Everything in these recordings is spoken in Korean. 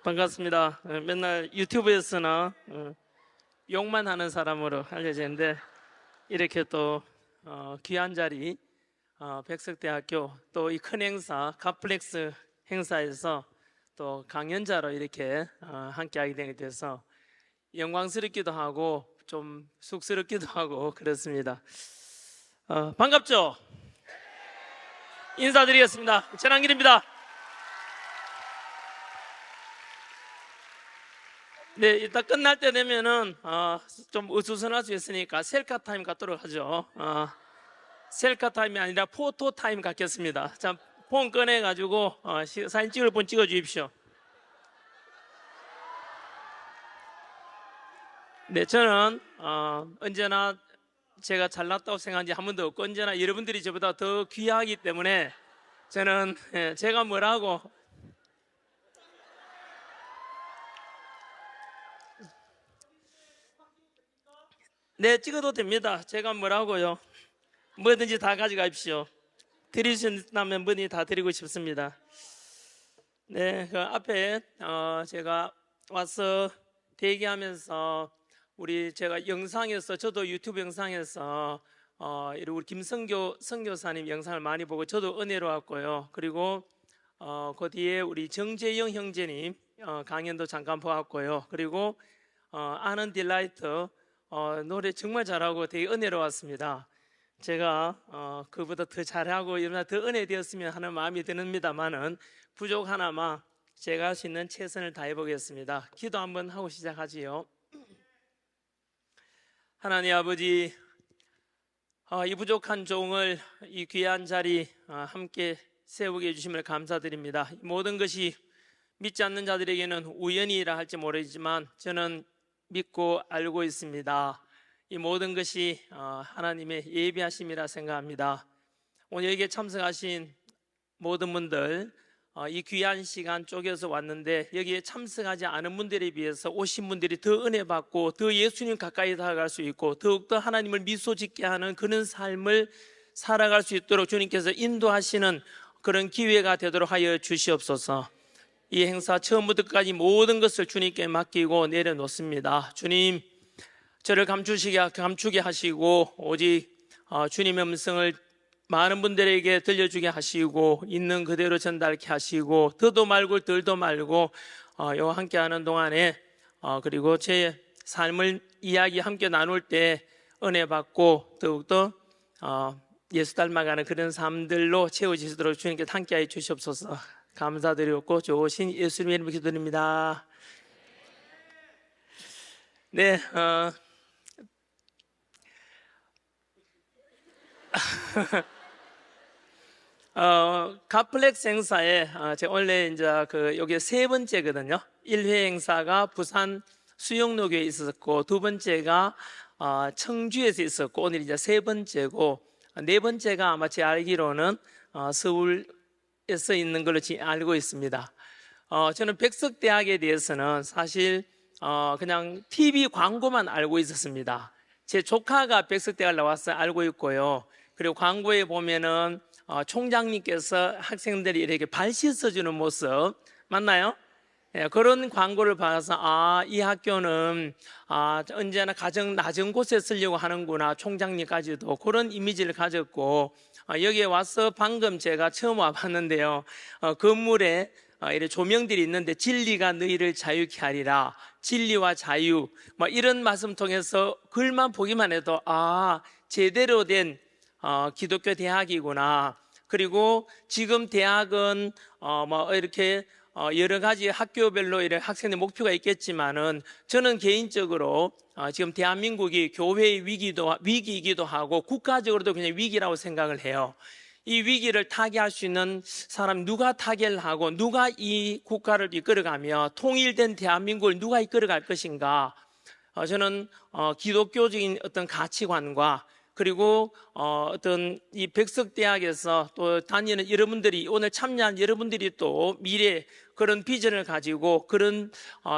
반갑습니다. 맨날 유튜브에서나 욕만 하는 사람으로 알려져 있는데 이렇게 또 귀한 자리 백석대학교 또 이 큰 행사 갓플렉스 행사에서 또 강연자로 이렇게 함께하게 되게 돼서 영광스럽기도 하고 좀 쑥스럽기도 하고 그렇습니다. 반갑죠? 인사드리겠습니다. 전한길입니다. 네, 이따 끝날 때 되면은 좀 어수선할 수 있으니까 셀카 타임 갖도록 하죠. 셀카 타임이 아니라 포토 타임 갖겠습니다. 자, 폰 꺼내 가지고 사진 찍을 분 찍어 주십시오. 네, 저는 언제나 제가 잘났다고 생각한 지 한 번도 없고 언제나 여러분들이 저보다 더 귀하기 때문에 저는 제가 뭐라고 네, 찍어도 됩니다. 제가 뭐라고요? 뭐든지 다 가져가십시오. 드릴 수 있다면 뭐든지 다 드리고 싶습니다. 네, 그 앞에 제가 와서 대기하면서 제가 영상에서 저도 유튜브 영상에서 우리 김성교 선교사님 영상을 많이 보고 저도 은혜로웠고요. 그리고 그 뒤에 우리 정재영 형제님 강연도 잠깐 보았고요. 그리고 아는 딜라이트 노래 정말 잘하고 되게 은혜로웠습니다. 제가 그보다 더 잘하고 이러나 더 은혜 되었으면 하는 마음이 드는니다만은 부족하나마 제가 할 수 있는 최선을 다해 보겠습니다. 기도 한번 하고 시작하지요. 하나님 아버지, 이 부족한 종을 이 귀한 자리 함께 세우게 해주심을 감사드립니다. 모든 것이 믿지 않는 자들에게는 우연이라 할지 모르지만 저는 믿고 알고 있습니다. 이 모든 것이 하나님의 예비하심이라 생각합니다. 오늘 여기에 참석하신 모든 분들 이 귀한 시간 쪼개서 왔는데 여기에 참석하지 않은 분들에 비해서 오신 분들이 더 은혜 받고 더 예수님 가까이 다가갈 수 있고 더욱더 하나님을 미소 짓게 하는 그런 삶을 살아갈 수 있도록 주님께서 인도하시는 그런 기회가 되도록 하여 주시옵소서. 이 행사 처음부터 끝까지 모든 것을 주님께 맡기고 내려놓습니다. 주님, 저를 감추게 하시고 오직 주님의 음성을 많은 분들에게 들려주게 하시고 있는 그대로 전달케 하시고 더도 말고 덜도 말고 이와 함께하는 동안에 그리고 제 삶을 이야기 함께 나눌 때 은혜 받고 더욱더 예수 닮아가는 그런 삶들로 채워지도록 주님께 함께하여 주시옵소서. 감사드리고 좋으신 예수님의 이름으로 기도드립니다. 네, 갓플렉스 행사에 제가 원래 이제 여기 세 번째거든요. 1회 행사가 부산 수영로교에 있었고 두 번째가 청주에서 있었고 오늘 이제 세 번째고 네 번째가 아마 제 알기로는 서울에서 있는 걸로 알고 있습니다. 저는 백석대학에 대해서는 사실 그냥 TV 광고만 알고 있었습니다. 제 조카가 백석대학을 나와서 알고 있고요. 그리고 광고에 보면은 총장님께서 학생들이 이렇게 발 씻어주는 모습 맞나요? 예, 그런 광고를 봐서 이 학교는 언제나 가정 낮은 곳에 쓰려고 하는구나. 총장님까지도 그런 이미지를 가졌고 여기에 와서 방금 제가 처음 와봤는데요. 건물에 이런 조명들이 있는데 진리가 너희를 자유케 하리라. 진리와 자유 이런 말씀 통해서 글만 보기만 해도 제대로 된 기독교 대학이구나. 그리고 지금 대학은 이렇게 여러 가지 학교별로 이런 학생의 목표가 있겠지만은 저는 개인적으로 지금 대한민국이 교회의 위기이기도 하고 국가적으로도 그냥 위기라고 생각을 해요. 이 위기를 타개할 수 있는 사람 누가 타개를 하고 누가 이 국가를 이끌어가며 통일된 대한민국을 누가 이끌어갈 것인가? 저는 기독교적인 어떤 가치관과 그리고 어떤 이 백석대학에서 또 다니는 여러분들이 오늘 참여한 여러분들이 또 미래 그런 비전을 가지고 그런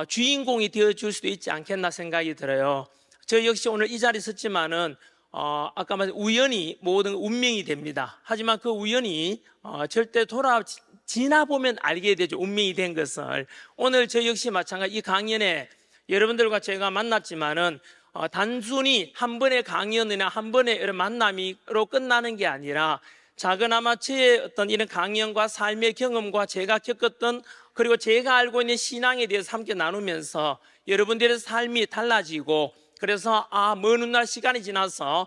주인공이 되어줄 수도 있지 않겠나 생각이 들어요. 저 역시 오늘 이 자리에 섰지만은 아까 말한 우연히 모든 운명이 됩니다. 하지만 그 우연이 절대 지나보면 알게 되죠. 운명이 된 것을. 오늘 저 역시 마찬가지 이 강연에 여러분들과 제가 만났지만은 단순히 한 번의 강연이나 한 번의 이런 만남으로 끝나는 게 아니라 작은아마 저의 어떤 이런 강연과 삶의 경험과 제가 겪었던 그리고 제가 알고 있는 신앙에 대해서 함께 나누면서 여러분들의 삶이 달라지고 그래서 먼 훗날 시간이 지나서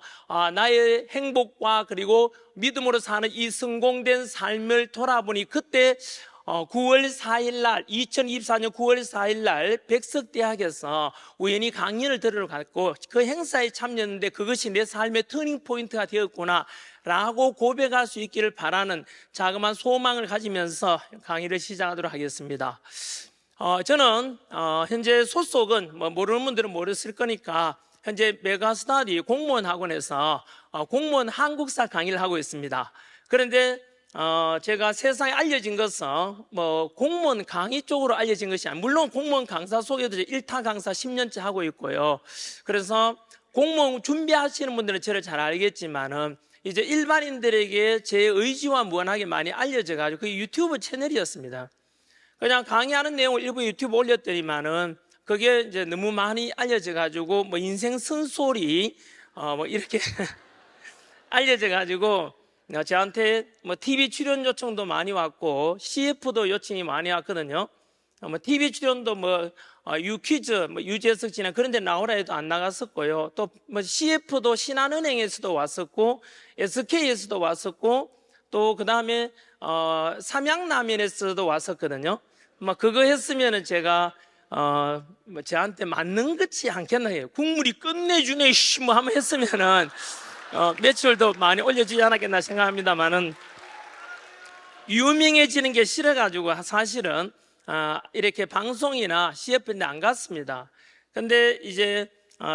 나의 행복과 그리고 믿음으로 사는 이 성공된 삶을 돌아보니 그때 9월 4일 날 2024년 9월 4일 날 백석대학에서 우연히 강연을 들으러 갔고 그 행사에 참여했는데 그것이 내 삶의 터닝 포인트가 되었구나 라고 고백할 수 있기를 바라는 자그마한 소망을 가지면서 강의를 시작하도록 하겠습니다. 저는 현재 소속은 모르는 분들은 모르실 거니까 현재 메가스터디 공무원 학원에서 공무원 한국사 강의를 하고 있습니다. 그런데 제가 세상에 알려진 것은 공무원 강의 쪽으로 알려진 것이 아니고 물론 공무원 강사 속에도 1타 강사 10년째 하고 있고요. 그래서 공무원 준비하시는 분들은 저를 잘 알겠지만은 이제 일반인들에게 제 의지와 무관하게 많이 알려져 가지고 그게 유튜브 채널이었습니다. 그냥 강의하는 내용을 일부 유튜브 올렸더니만은 그게 이제 너무 많이 알려져 가지고 인생 쓴소리 이렇게 알려져 가지고 저한테 TV 출연 요청도 많이 왔고 CF도 요청이 많이 왔거든요. TV 출연도 유퀴즈 유재석 씨나 그런 데 나오라 해도 안 나갔었고요. 또 CF도 신한은행에서도 왔었고 SK에서도 왔었고 또 그다음에 삼양라면에서도 왔었거든요. 그거 했으면은 제가 저한테 맞는 것이 않겠나 해요. 국물이 끝내주네 한번 했으면은 매출도 많이 올려주지 않았겠나 생각합니다만은 유명해지는 게 싫어가지고 사실은 이렇게 방송이나 CF인데 안 갔습니다. 근데 이제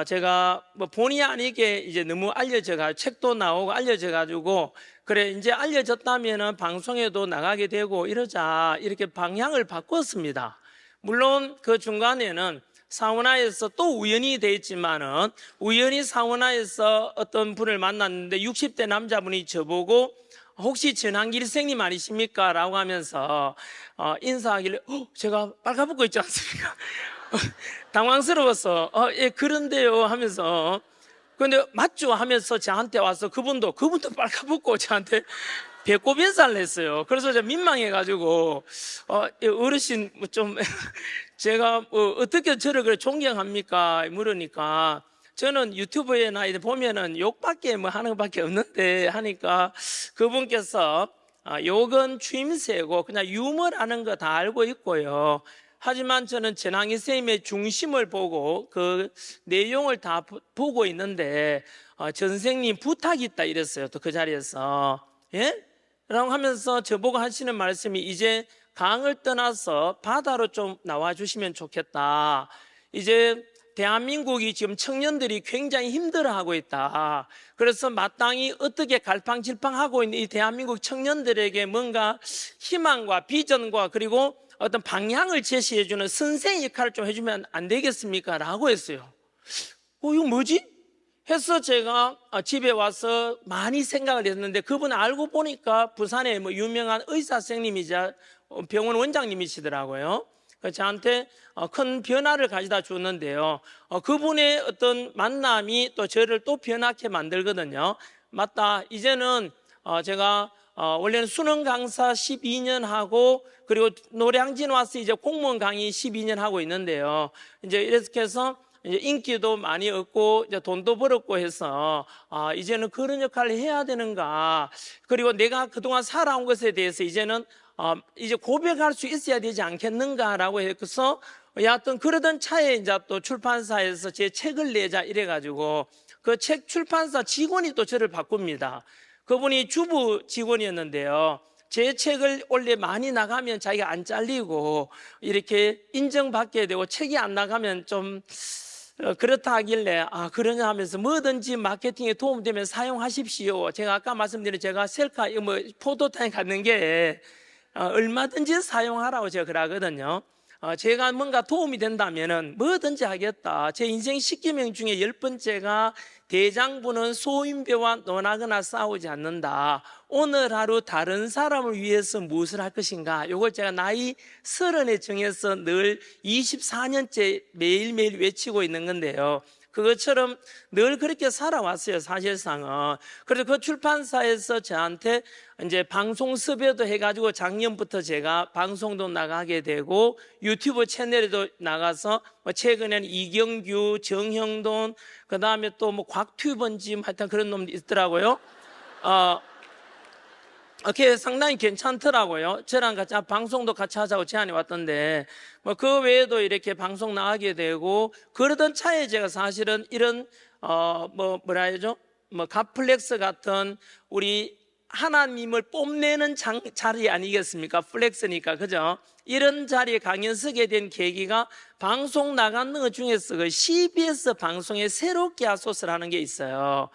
제가 본의 아니게 이제 너무 알려져가지고 책도 나오고 알려져가지고 그래 이제 알려졌다면은 방송에도 나가게 되고 이러자 이렇게 방향을 바꿨습니다. 물론 그 중간에는 사우나에서 또 우연히 돼 있지만은 우연히 사우나에서 어떤 분을 만났는데 60대 남자분이 저보고 혹시 전한길 선생님 아니십니까? 라고 하면서 인사하길래 제가 빨가벗고 있지 않습니까? 당황스러워서 예 그런데요 하면서 근데 맞죠 하면서 저한테 와서 그분도 빨가벗고 저한테 배꼽 인사를 했어요. 그래서 제가 민망해가지고 어르신 좀 제가 어떻게 저를 그렇게 존경합니까? 물으니까 저는 유튜브에나 보면은 욕밖에 하는 것밖에 없는데 하니까 그분께서 욕은 추임새고 그냥 유머라는 거 다 알고 있고요. 하지만 저는 전항희 선생님의 중심을 보고 그 내용을 다 보고 있는데 전 선생님 부탁이 있다 이랬어요. 또 그 자리에서 예? 라고 하면서 저보고 하시는 말씀이 이제 강을 떠나서 바다로 좀 나와 주시면 좋겠다. 이제 대한민국이 지금 청년들이 굉장히 힘들어하고 있다. 그래서 마땅히 어떻게 갈팡질팡하고 있는 이 대한민국 청년들에게 뭔가 희망과 비전과 그리고 어떤 방향을 제시해주는 선생의 역할을 좀 해주면 안 되겠습니까? 라고 했어요. 이거 뭐지? 해서 제가 집에 와서 많이 생각을 했는데 그분 알고 보니까 부산에 유명한 의사 선생님이자 병원 원장님이시더라고요. 저한테 큰 변화를 가져다 줬는데요. 그분의 어떤 만남이 또 저를 또 변하게 만들거든요. 맞다. 이제는 제가 원래는 수능 강사 12년 하고 그리고 노량진 와서 이제 공무원 강의 12년 하고 있는데요. 이제 이렇게 해서 이제 인기도 많이 얻고 이제 돈도 벌었고 해서 이제는 그런 역할을 해야 되는가. 그리고 내가 그동안 살아온 것에 대해서 이제는 이제 고백할 수 있어야 되지 않겠는가라고 해서 여하튼 그러던 차에 이제 또 출판사에서 제 책을 내자 이래가지고 그 책 출판사 직원이 또 저를 바꿉니다. 그분이 주부 직원이었는데요. 제 책을 원래 많이 나가면 자기가 안 잘리고 이렇게 인정받게 되고 책이 안 나가면 좀 그렇다 하길래 그러냐 하면서 뭐든지 마케팅에 도움되면 사용하십시오. 제가 아까 말씀드린 제가 셀카 포토타임 갖는 게 얼마든지 사용하라고 제가 그러거든요. 제가 뭔가 도움이 된다면은 뭐든지 하겠다. 제 인생 10계명 중에 10번째가 대장부는 소인배와 논하거나 싸우지 않는다. 오늘 하루 다른 사람을 위해서 무엇을 할 것인가? 이걸 제가 나이 30에 정해서 늘 24년째 매일매일 외치고 있는 건데요. 그것처럼 늘 그렇게 살아왔어요, 사실상은. 그래서 그 출판사에서 저한테 이제 방송 섭외도 해가지고 작년부터 제가 방송도 나가게 되고 유튜브 채널에도 나가서 최근에는 이경규, 정형돈, 그 다음에 또 뭐 곽튜버인지 하여튼 그런 놈도 있더라고요. 그게 상당히 괜찮더라고요. 저랑 같이 방송도 같이 하자고 제안이 왔던데, 뭐 그 외에도 이렇게 방송 나가게 되고, 그러던 차에 제가 사실은 이런, 뭐라 해야죠? 갓플렉스 같은 우리 하나님을 뽐내는 자리 아니겠습니까? 플렉스니까, 그죠? 이런 자리에 강연 서게 된 계기가 방송 나가는 것 중에서 그 CBS 방송에 새롭게 하소서라는 게 있어요.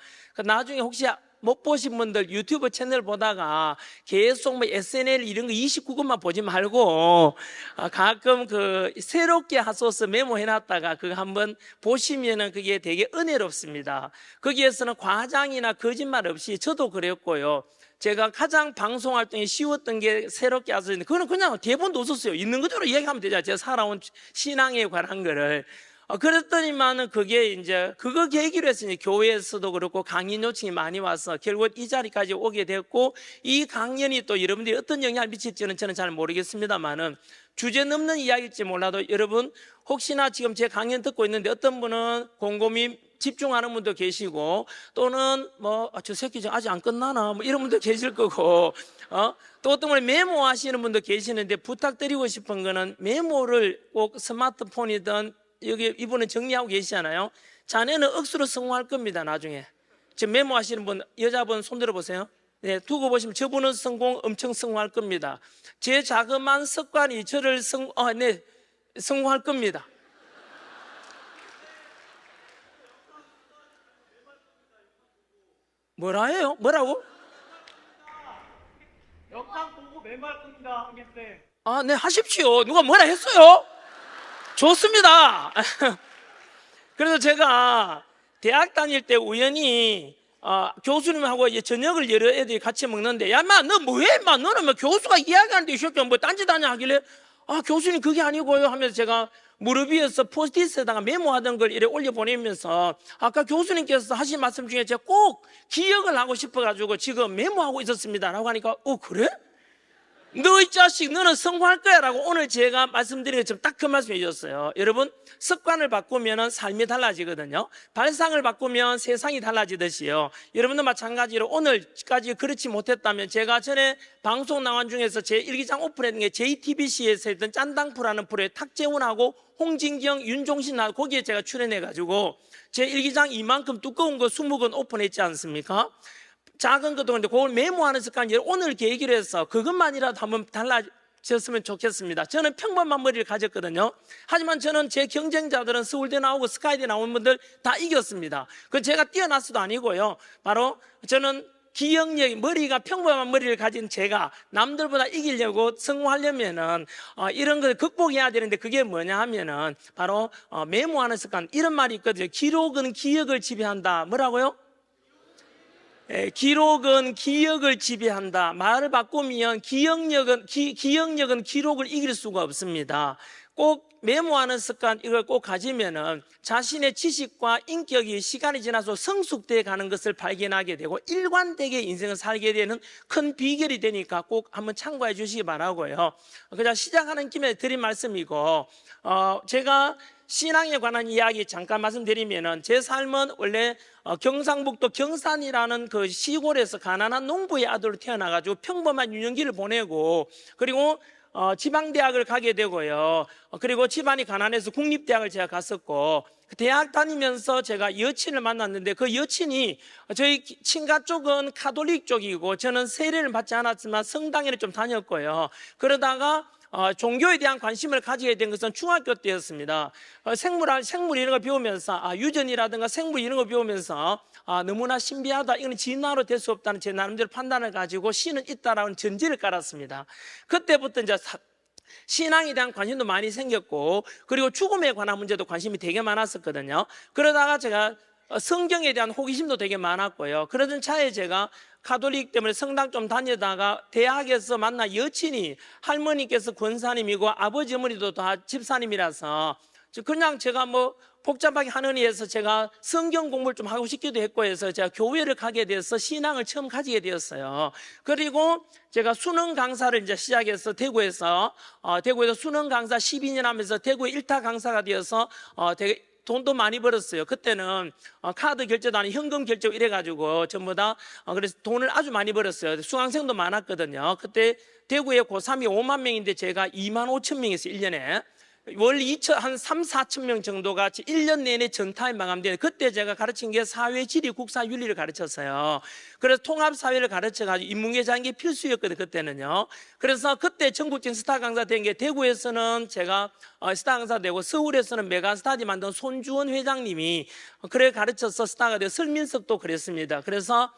나중에 혹시 못 보신 분들 유튜브 채널 보다가 계속 SNL 이런 거 29분만 보지 말고 가끔 그 새롭게 하소서 메모해놨다가 그거 한번 보시면은 그게 되게 은혜롭습니다. 거기에서는 과장이나 거짓말 없이 저도 그랬고요. 제가 가장 방송 활동이 쉬웠던 게 새롭게 하소서인데 그거는 그냥 대본도 없었어요. 있는 그대로 이야기하면 되죠. 제가 살아온 신앙에 관한 거를. 그랬더니만은 그게 이제 그거 계기로 해서 이제 교회에서도 그렇고 강연 요청이 많이 와서 결국 이 자리까지 오게 됐고, 이 강연이 또 여러분들이 어떤 영향을 미칠지는 저는 잘 모르겠습니다만은 주제 넘는 이야기일지 몰라도 여러분 혹시나 지금 제 강연 듣고 있는데 어떤 분은 곰곰이 집중하는 분도 계시고 또는 저 새끼 아직 안 끝나나 이런 분도 계실 거고 또 어떤 분은 메모하시는 분도 계시는데 부탁드리고 싶은 거는 메모를 꼭 스마트폰이든 여기 이분은 정리하고 계시잖아요. 자네는 억수로 성공할 겁니다. 나중에 지금 메모하시는 분 여자분 손 들어보세요. 네, 두고 보시면 저분은 엄청 성공할 겁니다. 제 자그마한 습관이 저를 성공할 겁니다. 뭐라 해요? 뭐라고? 영상 보고 멤버할 겁니다. 하겠대. 네, 하십시오. 누가 뭐라 했어요? 좋습니다. 그래서 제가 대학 다닐 때 우연히 교수님하고 저녁을 여러 애들이 같이 먹는데, 야, 인마, 너 뭐해, 인마? 너는 뭐 교수가 이야기하는데 이 새끼야 뭐 딴짓하냐 하길래, 교수님 그게 아니고요 하면서 제가 무릎 위에서 포스트잇에다가 메모하던 걸 이렇게 올려보내면서 아까 교수님께서 하신 말씀 중에 제가 꼭 기억을 하고 싶어가지고 지금 메모하고 있었습니다 라고 하니까 그래? 너 이 자식 너는 성공할 거야 라고 오늘 제가 말씀드린 것처럼 딱 그 말씀해 주셨어요. 여러분, 습관을 바꾸면 삶이 달라지거든요. 발상을 바꾸면 세상이 달라지듯이요. 여러분도 마찬가지로 오늘까지 그렇지 못했다면 제가 전에 방송 나간 중에서 제 일기장 오픈했던 게 JTBC에서 했던 짠당프라는 프로에 탁재훈하고 홍진경, 윤종신 나 거기에 제가 출연해가지고 제 일기장 이만큼 두꺼운 거 20권 오픈했지 않습니까? 작은 것도 그런데 그걸 메모하는 습관이 오늘 계기로 해서 그것만이라도 한번 달라졌으면 좋겠습니다. 저는 평범한 머리를 가졌거든요. 하지만 저는 제 경쟁자들은 서울대 나오고 스카이대 나온 분들 다 이겼습니다. 그건 제가 뛰어났어도 아니고요. 바로 저는 기억력, 머리가 평범한 머리를 가진 제가 남들보다 이기려고 성공하려면은 이런 걸 극복해야 되는데 그게 뭐냐 하면은 바로 메모하는 습관. 이런 말이 있거든요. 기록은 기억을 지배한다. 뭐라고요? 기록은 기억을 지배한다. 말을 바꾸면 기억력은 기록을 이길 수가 없습니다. 꼭 메모하는 습관 이걸 꼭 가지면은 자신의 지식과 인격이 시간이 지나서 성숙돼 가는 것을 발견하게 되고 일관되게 인생을 살게 되는 큰 비결이 되니까 꼭 한번 참고해 주시기 바라고요. 그냥 시작하는 김에 드린 말씀이고 제가 신앙에 관한 이야기 잠깐 말씀드리면은 제 삶은 원래 경상북도 경산이라는 그 시골에서 가난한 농부의 아들로 태어나가지고 평범한 유년기를 보내고 그리고 지방대학을 가게 되고요. 그리고 집안이 가난해서 국립대학을 제가 갔었고 대학 다니면서 제가 여친을 만났는데 그 여친이 저희 친가 쪽은 카톨릭 쪽이고 저는 세례를 받지 않았지만 성당에는 좀 다녔고요. 그러다가 종교에 대한 관심을 가지게 된 것은 중학교 때였습니다. 생물 이런 거 배우면서 유전이라든가 생물 이런 거 배우면서 너무나 신비하다, 이건 진화로 될 수 없다는 제 나름대로 판단을 가지고 신은 있다라는 전제를 깔았습니다. 그때부터 이제 신앙에 대한 관심도 많이 생겼고, 그리고 죽음에 관한 문제도 관심이 되게 많았었거든요. 그러다가 제가 성경에 대한 호기심도 되게 많았고요. 그러던 차에 제가 가톨릭 때문에 성당 좀 다니다가 대학에서 만난 여친이 할머니께서 권사님이고 아버지 어머니도 다 집사님이라서 그냥 제가 뭐 복잡하게 하느니 해서 제가 성경 공부를 좀 하고 싶기도 했고 해서 제가 교회를 가게 돼서 신앙을 처음 가지게 되었어요. 그리고 제가 수능 강사를 이제 시작해서 대구에서 수능 강사 12년 하면서 대구의 1타 강사가 되어서 되게 돈도 많이 벌었어요. 그때는 카드 결제도 아니고 현금 결제고 이래가지고 전부 다 그래서 돈을 아주 많이 벌었어요. 수강생도 많았거든요. 그때 대구에 고3이 5만 명인데 제가 2만 5천 명이었어요. 1년에. 월 3, 4천 명 정도가 1년 내내 전타임 마감되는, 그때 제가 가르친 게 사회, 지리, 국사, 윤리를 가르쳤어요. 그래서 통합사회를 가르쳐가지고 인문계 자는 필수였거든요, 그때는요. 그래서 그때 전국적인 스타 강사 된 게 대구에서는 제가 스타 강사 되고 서울에서는 메가스타디 만든 손주원 회장님이 그래 가르쳐서 스타가 되고 설민석도 그랬습니다. 그래서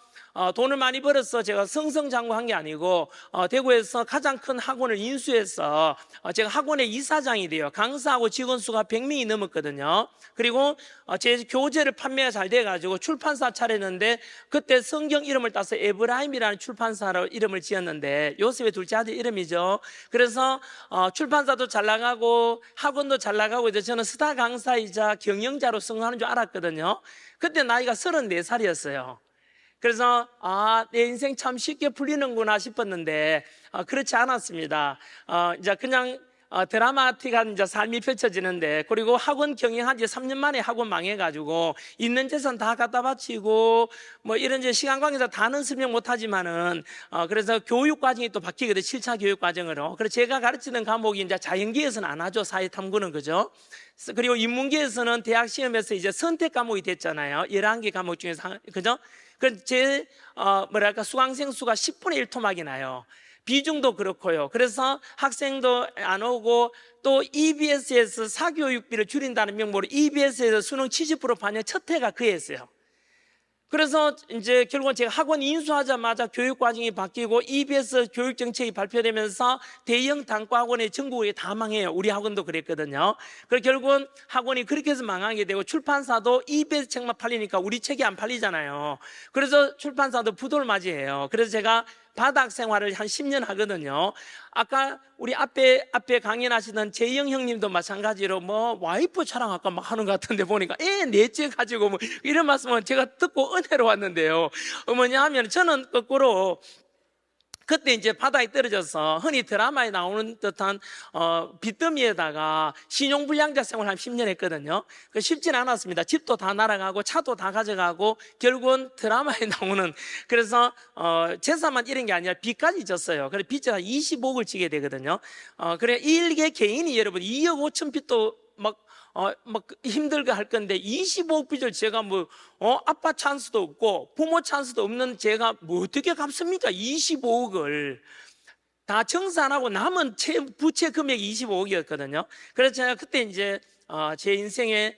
돈을 많이 벌어서 제가 승승장구한 게 아니고 대구에서 가장 큰 학원을 인수해서 제가 학원의 이사장이 돼요. 강사하고 직원 수가 100명이 넘었거든요. 그리고 제 교재를 판매가 잘 돼가지고 출판사 차렸는데 그때 성경 이름을 따서 에브라임이라는 출판사로 이름을 지었는데 요셉의 둘째 아들 이름이죠. 그래서 출판사도 잘 나가고 학원도 잘 나가고 이제 저는 스타 강사이자 경영자로 성공하는 줄 알았거든요. 그때 나이가 34살이었어요. 그래서 내 인생 참 쉽게 풀리는구나 싶었는데 그렇지 않았습니다. 이제 그냥 드라마틱한 이제 삶이 펼쳐지는데, 그리고 학원 경영한 지 3년 만에 학원 망해가지고 있는 재산 다 갖다 바치고 뭐 이런 이제 시간 관계에서 다는 설명 못하지만은 그래서 교육 과정이 또 바뀌거든요. 7차 교육 과정으로. 그래서 제가 가르치는 과목이 이제 자연계에서는 안 하죠. 사회탐구는, 그죠? 그리고 인문계에서는 대학 시험에서 이제 선택 과목이 됐잖아요. 11개 과목 중에서, 그죠? 제 수강생 수가 10분의 1 토막이 나요. 비중도 그렇고요. 그래서 학생도 안 오고 또 EBS에서 사교육비를 줄인다는 명목으로 EBS에서 수능 70% 반영 첫 해가 그 해였어요. 그래서 이제 결국은 제가 학원 인수하자마자 교육 과정이 바뀌고 EBS 교육 정책이 발표되면서 대형 단과 학원이 전국에 다 망해요. 우리 학원도 그랬거든요. 그래서 결국은 학원이 그렇게 해서 망하게 되고 출판사도 EBS 책만 팔리니까 우리 책이 안 팔리잖아요. 그래서 출판사도 부도를 맞이해요. 그래서 제가 바닥 생활을 한 10년 하거든요. 아까 우리 앞에 강연하시던 재영 형님도 마찬가지로 뭐 와이프 자랑할까 막 하는 것 같은데 보니까 애 넷째 가지고 뭐 이런 말씀은 제가 듣고 은혜로 왔는데요. 뭐냐 하면 저는 거꾸로 그때 이제 바다에 떨어져서 흔히 드라마에 나오는 듯한 빚더미에다가 신용불량자 생활을 한 10년 했거든요. 쉽지는 않았습니다. 집도 다 날아가고 차도 다 가져가고 결국은 드라마에 나오는, 그래서 재산만 이런 게 아니라 빚까지 졌어요. 그래서 빚을 한 25억을 지게 되거든요. 그래 일개 개인이 여러분 2억 5천 빚도 막 힘들게 할 건데 25억 빚을 제가 아빠 찬스도 없고 부모 찬스도 없는 제가 어떻게 갚습니까? 25억을 다 정산 안 하고 남은 부채 금액이 25억이었거든요. 그래서 제가 그때 이제 제 인생에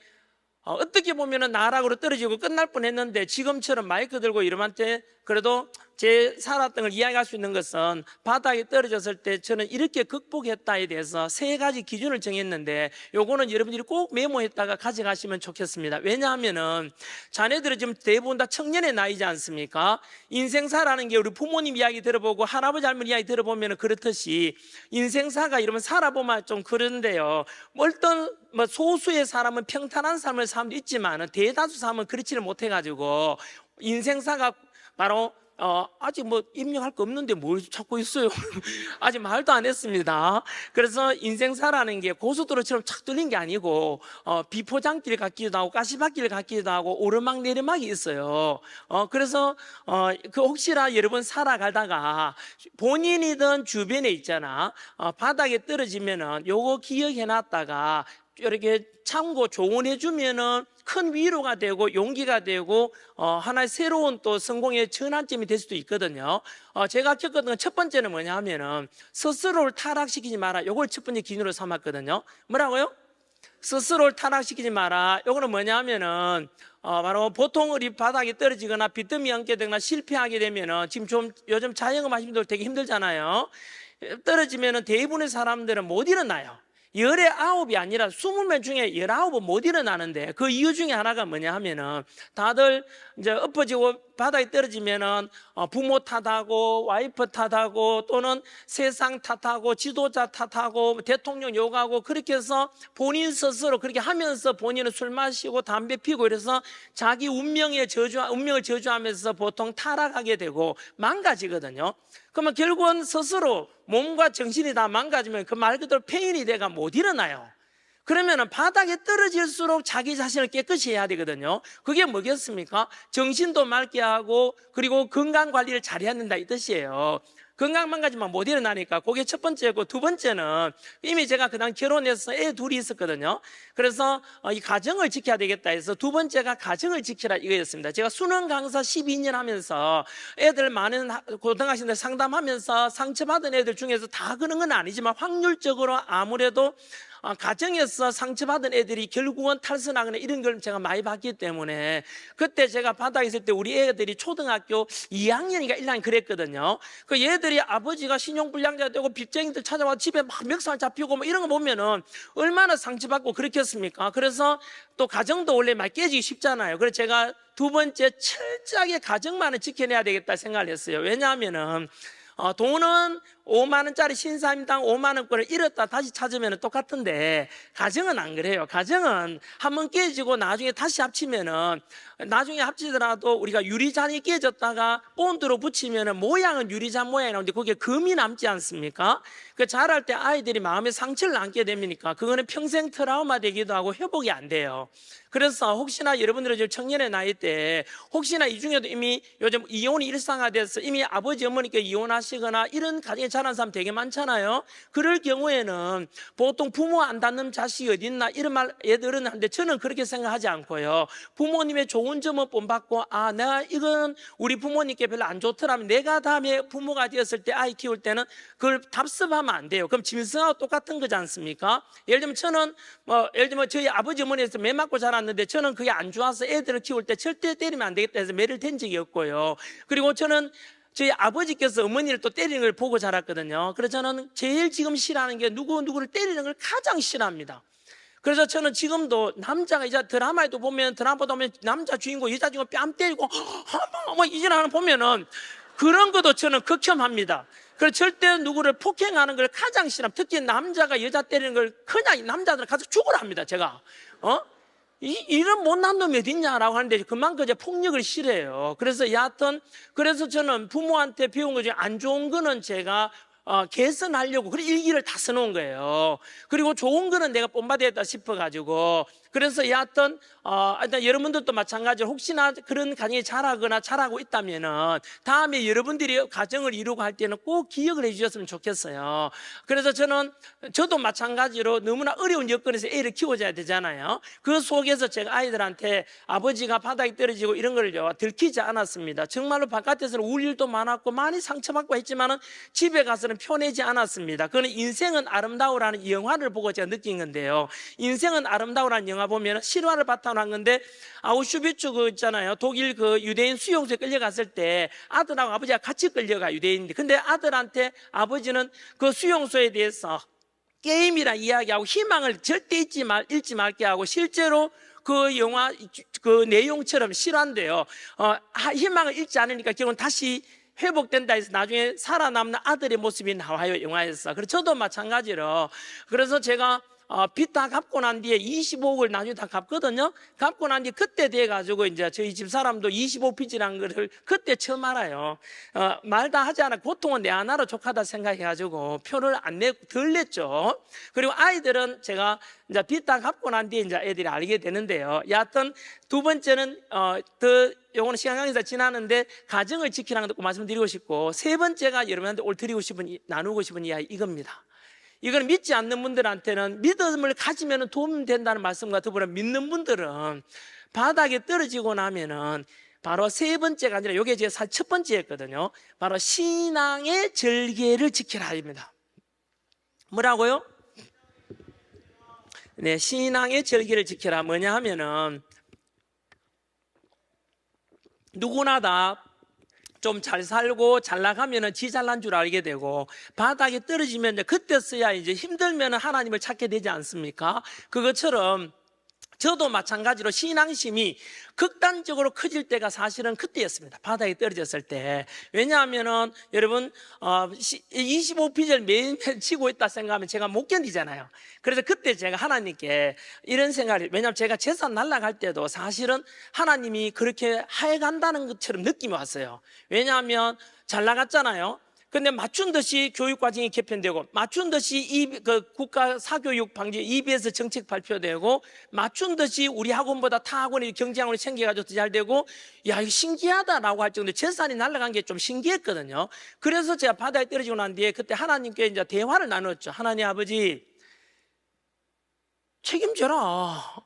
어떻게 보면은 나락으로 떨어지고 끝날 뻔했는데 지금처럼 마이크 들고 이러면 때 그래도 제 살았던 걸 이야기할 수 있는 것은 바닥에 떨어졌을 때 저는 이렇게 극복했다에 대해서 3가지 기준을 정했는데 요거는 여러분들이 꼭 메모했다가 가져가시면 좋겠습니다. 왜냐하면은 자녀들은 지금 대부분 다 청년의 나이지 않습니까? 인생사라는 게 우리 부모님 이야기 들어보고 할아버지 할머니 이야기 들어보면 그렇듯이 인생사가 이러면 살아보면 좀 그런데요. 어떤 소수의 사람은 평탄한 삶을 사람도 있지만 대다수 사람은 그렇지를 못해가지고 인생사가 바로 아직 입력할 거 없는데 뭘 찾고 있어요. 아직 말도 안 했습니다. 그래서 인생사라는 게 고속도로처럼 착 뚫린 게 아니고 비포장길 같기도 하고 가시밭길 같기도 하고 오르막 내리막이 있어요. 그래서 혹시나 여러분 살아가다가 본인이든 주변에 있잖아 바닥에 떨어지면은 요거 기억해놨다가 이렇게 참고 조언해 주면은 큰 위로가 되고 용기가 되고 하나의 새로운 또 성공의 전환점이 될 수도 있거든요. 제가 겪었던 건 첫 번째는 뭐냐 하면은 스스로를 타락시키지 마라. 요걸 첫 번째 기준으로 삼았거든요. 뭐라고요? 스스로를 타락시키지 마라. 요거는 뭐냐 하면은 바로 보통 우리 바닥에 떨어지거나 빚더미 얹게 되거나 실패하게 되면은 지금 좀 요즘 자영업 하시는 분들 되게 힘들잖아요. 떨어지면은 대부분의 사람들은 못 일어나요. 열의 9이 아니라 20명 중에 19은 못 일어나는데, 그 이유 중에 하나가 뭐냐 하면은 다들 이제 엎어지고 바닥에 떨어지면은 부모 탓하고 와이프 탓하고 또는 세상 탓하고 지도자 탓하고 대통령 욕하고, 그렇게 해서 본인 스스로 그렇게 하면서 본인은 술 마시고 담배 피고 이래서 자기 운명을 저주하면서 보통 타락하게 되고 망가지거든요. 그러면 결국은 스스로 몸과 정신이 다 망가지면 그 말 그대로 폐인이 돼가 못 일어나요. 그러면은 바닥에 떨어질수록 자기 자신을 깨끗이 해야 되거든요. 그게 뭐겠습니까? 정신도 맑게 하고 그리고 건강 관리를 잘해야 된다 이 뜻이에요. 건강 망가지면 못 일어나니까 그게 첫 번째고, 두 번째는 이미 제가 그냥 결혼해서 애 둘이 있었거든요. 그래서 이 가정을 지켜야 되겠다 해서 두 번째가 가정을 지키라 이거였습니다. 제가 수능 강사 12년 하면서 애들 많은 고등학생들 상담하면서 상처받은 애들 중에서 다 그런 건 아니지만 확률적으로 아무래도 가정에서 상처받은 애들이 결국은 탈선하거나 이런 걸 제가 많이 봤기 때문에, 그때 제가 바닥에 있을 때 우리 애들이 초등학교 2학년인가 1학년 그랬거든요. 그 얘들이 아버지가 신용불량자가 되고 빚쟁이들 찾아와 집에 막 멱살 잡히고 뭐 이런 거 보면은 얼마나 상처받고 그렇겠습니까? 그래서 또 가정도 원래 많이 깨지기 쉽잖아요. 그래서 제가 두 번째 철저하게 가정만은 지켜내야 되겠다 생각을 했어요. 왜냐하면은 돈은 5만 원짜리 신사임당 5만 원권을 잃었다 다시 찾으면 똑같은데, 가정은 안 그래요. 가정은 한번 깨지고 나중에 다시 합치면은, 나중에 합치더라도 우리가 유리잔이 깨졌다가 본드로 붙이면은 모양은 유리잔 모양이 나오는데 그게 금이 남지 않습니까? 그 자랄 때 아이들이 마음에 상처를 남게 됩니까? 그거는 평생 트라우마 되기도 하고 회복이 안 돼요. 그래서 혹시나 여러분들은 지금 청년의 나이 때 혹시나 이 중에도 이미 요즘 이혼이 일상화돼서 이미 아버지 어머니께 이혼하시거나 이런 가정에 자란 사람 되게 많잖아요. 그럴 경우에는 보통 부모 안 닮는 자식이 어디 있나 이런 말 애들은 하는데, 저는 그렇게 생각하지 않고요. 부모님의 좋은 점은 본받고 내가 이건 우리 부모님께 별로 안 좋더라면 내가 다음에 부모가 되었을 때 아이 키울 때는 그걸 답습하면 안 돼요. 그럼 짐승하고 똑같은 거지 않습니까? 예를 들면 저는 예를 들면 저희 아버지 어머니에서 매 맞고 자랐는데 저는 그게 안 좋아서 애들을 키울 때 절대 때리면 안 되겠다 해서 매를 댄 적이 없고요. 그리고 저는 저희 아버지께서 어머니를 또 때리는 걸 보고 자랐거든요. 그래서 저는 제일 지금 싫어하는 게 누구를 때리는 걸 가장 싫어합니다. 그래서 저는 지금도 남자가 이제 드라마에도 보면 남자 주인공 여자 주인공 뺨 때리고 뭐 이런 하는 보면은 그런 것도 저는 극혐합니다. 그래서 절대 누구를 폭행하는 걸 가장 싫어합니다. 특히 남자가 여자 때리는 걸 그냥 남자들은 가서 죽으라 합니다. 제가 이런 못난 놈이 어딨냐라고 하는데 그만큼 이제 폭력을 싫어해요. 그래서 여하튼 그래서 저는 부모한테 배운 것 중에 안 좋은 거는 제가 개선하려고 그래 일기를 다 써놓은 거예요. 그리고 좋은 거는 내가 본받아야겠다 싶어가지고, 그래서 여하튼 일단 여러분들도 마찬가지로 혹시나 그런 가정이 잘하고 있다면은 다음에 여러분들이 가정을 이루고 할 때는 꼭 기억을 해주셨으면 좋겠어요. 그래서 저도 마찬가지로 너무나 어려운 여건에서 애를 키워줘야 되잖아요. 그 속에서 제가 아이들한테 아버지가 바닥에 떨어지고 이런 걸 들키지 않았습니다. 정말로 바깥에서는 울 일도 많았고 많이 상처받고 했지만은 집에 가서는 편하지 않았습니다. 그건 인생은 아름다우라는 영화를 보고 제가 느낀 건데요. 인생은 아름다우라는 영화 보면 실화를 바탕으로 한 건데, 아우슈비츠 그 있잖아요. 독일 그 유대인 수용소에 끌려갔을 때 아들하고 아버지가 같이 끌려가, 유대인인데. 근데 아들한테 아버지는 그 수용소에 대해서 게임이라 이야기하고 희망을 절대 잃지 말게 하고, 실제로 그 영화 그 내용처럼 실화인데요. 희망을 잃지 않으니까 결국은 다시 회복된다 해서 나중에 살아남는 아들의 모습이 나와요, 영화에서. 그래서 저도 마찬가지로, 그래서 제가 빚 다 갚고 난 뒤에 25억을 나중에 다 갚거든요. 갚고 난 뒤에 그때 돼가지고 이제 저희 집 사람도 25 빚이라는 것을 그때 처음 알아요. 말 다 하지 않아 고통은 내 하나로 족하다 생각해가지고 표를 안 내고 덜 냈죠. 그리고 아이들은 제가 이제 빚 다 갚고 난 뒤에 이제 애들이 알게 되는데요. 여하튼 두 번째는 요거는 시간 관계상 지나는데 가정을 지키라는 거 말씀드리고 싶고, 세 번째가 여러분한테 나누고 싶은 이야기 이겁니다. 이건 믿지 않는 분들한테는 믿음을 가지면 도움 된다는 말씀과 더불어 믿는 분들은 바닥에 떨어지고 나면은 바로 세 번째가 아니라 이게 제 첫 번째였거든요. 바로 신앙의 절개를 지키라 합니다. 뭐라고요? 네, 신앙의 절개를 지키라. 뭐냐 하면은 누구나 다 좀 잘 살고 잘 나가면은 지 잘난 줄 알게 되고, 바닥에 떨어지면 이제 그때서야 이제 힘들면은 하나님을 찾게 되지 않습니까? 그것처럼 저도 마찬가지로 신앙심이 극단적으로 커질 때가 사실은 그때였습니다. 바닥에 떨어졌을 때. 왜냐하면은 여러분 25피절 매일매일 치고 있다 생각하면 제가 못 견디잖아요. 그래서 그때 제가 하나님께 이런 생각을, 왜냐하면 제가 재산 날라갈 때도 사실은 하나님이 그렇게 하여간다는 것처럼 느낌이 왔어요. 왜냐하면 잘 나갔잖아요. 근데 맞춘 듯이 교육 과정이 개편되고, 맞춘 듯이 국가 사교육 방지 EBS 정책 발표되고, 맞춘 듯이 우리 학원보다 타 학원이 경쟁학원이 생겨가지고 더 잘 되고, 야, 이거 신기하다라고 할 정도로 재산이 날아간 게 좀 신기했거든요. 그래서 제가 바다에 떨어지고 난 뒤에 그때 하나님께 이제 대화를 나눴죠. 하나님 아버지, 책임져라.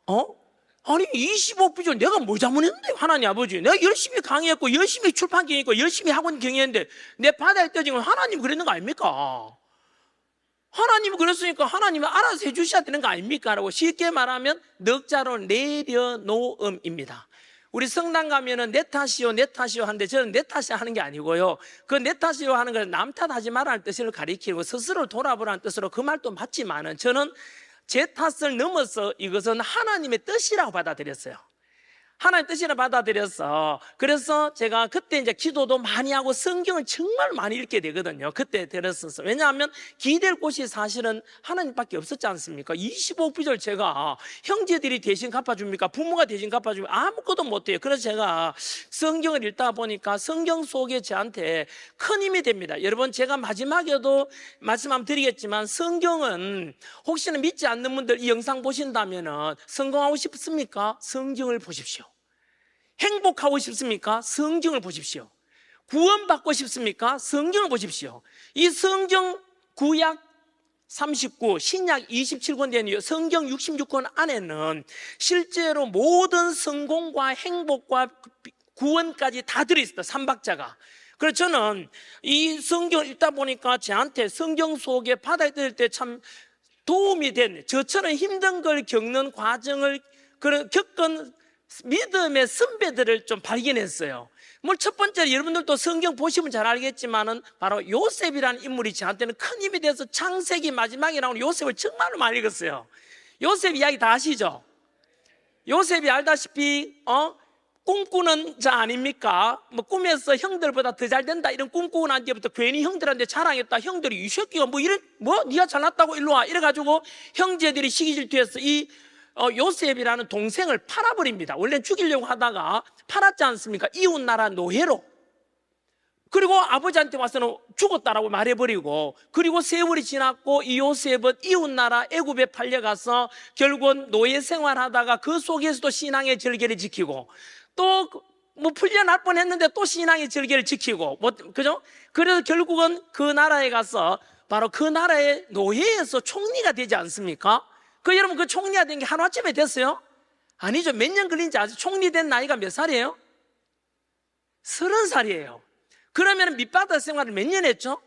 아니 25피절 내가 뭘 잘못했는데 하나님 아버지, 내가 열심히 강의했고 열심히 출판 경영했고 열심히 학원 경영했는데 내 바다에 떨어진 건 하나님 그랬는 거 아닙니까? 하나님이 그랬으니까 하나님이 알아서 해주셔야 되는 거 아닙니까? 라고 쉽게 말하면 넉자로 내려놓음입니다. 우리 성당 가면은 내 탓이요 내 탓이요 하는데, 저는 내 탓이 하는 게 아니고요, 그 내 탓이요 하는 것은 남 탓하지 말라는 뜻을 가리키고 스스로 돌아보라는 뜻으로 그 말도 맞지만은, 저는 제 탓을 넘어서 이것은 하나님의 뜻이라고 받아들였어요. 하나님의 뜻이라고 받아들였어. 그래서 제가 그때 이제 기도도 많이 하고 성경을 정말 많이 읽게 되거든요. 그때 들었었어. 왜냐하면 기댈 곳이 사실은 하나님밖에 없었지 않습니까? 25피절 제가 형제들이 대신 갚아줍니까? 부모가 대신 갚아줍니까? 아무것도 못해요. 그래서 제가 성경을 읽다 보니까 성경 속에 저한테 큰 힘이 됩니다. 여러분, 제가 마지막에도 말씀 한번 드리겠지만, 성경은 혹시나 믿지 않는 분들 이 영상 보신다면 성공하고 싶습니까? 성경을 보십시오. 행복하고 싶습니까? 성경을 보십시오. 구원받고 싶습니까? 성경을 보십시오. 이 성경 구약 39, 신약 27권 되는 성경 66권 안에는 실제로 모든 성공과 행복과 구원까지 다 들어있습니다. 삼박자가. 그래서 저는 이 성경을 읽다 보니까 저한테 성경 속에 바다에 떨어질 때 참 도움이 된, 저처럼 힘든 걸 겪는 과정을 겪은 믿음의 선배들을 좀 발견했어요. 뭐 첫 번째, 여러분들도 성경 보시면 잘 알겠지만은 바로 요셉이라는 인물이 저한테는 큰 힘이 돼서 창세기 마지막에 나오는 요셉을 정말로 많이 읽었어요. 요셉 이야기 다 아시죠? 요셉이 알다시피 꿈꾸는 자 아닙니까? 뭐 꿈에서 형들보다 더 잘 된다 이런 꿈꾸고 난 뒤부터 괜히 형들한테 자랑했다. 형들이 이 새끼가 네가 잘났다고 일로 와 이래가지고 형제들이 시기 질투해서 이 요셉이라는 동생을 팔아버립니다. 원래는 죽이려고 하다가 팔았지 않습니까? 이웃나라 노예로. 그리고 아버지한테 와서는 죽었다라고 말해버리고, 그리고 세월이 지났고 이 요셉은 이웃나라 애굽에 팔려가서 결국은 노예 생활하다가 그 속에서도 신앙의 절개를 지키고, 또 뭐 풀려날 뻔했는데 또 신앙의 절개를 지키고, 그죠? 그래서 결국은 그 나라에 가서 바로 그 나라의 노예에서 총리가 되지 않습니까? 여러분, 그 총리가 된 게 하루아침에 됐어요? 아니죠. 몇 년 걸린지 아세요? 총리 된 나이가 몇 살이에요? 30살이에요. 그러면 밑바닥 생활을 몇 년 했죠?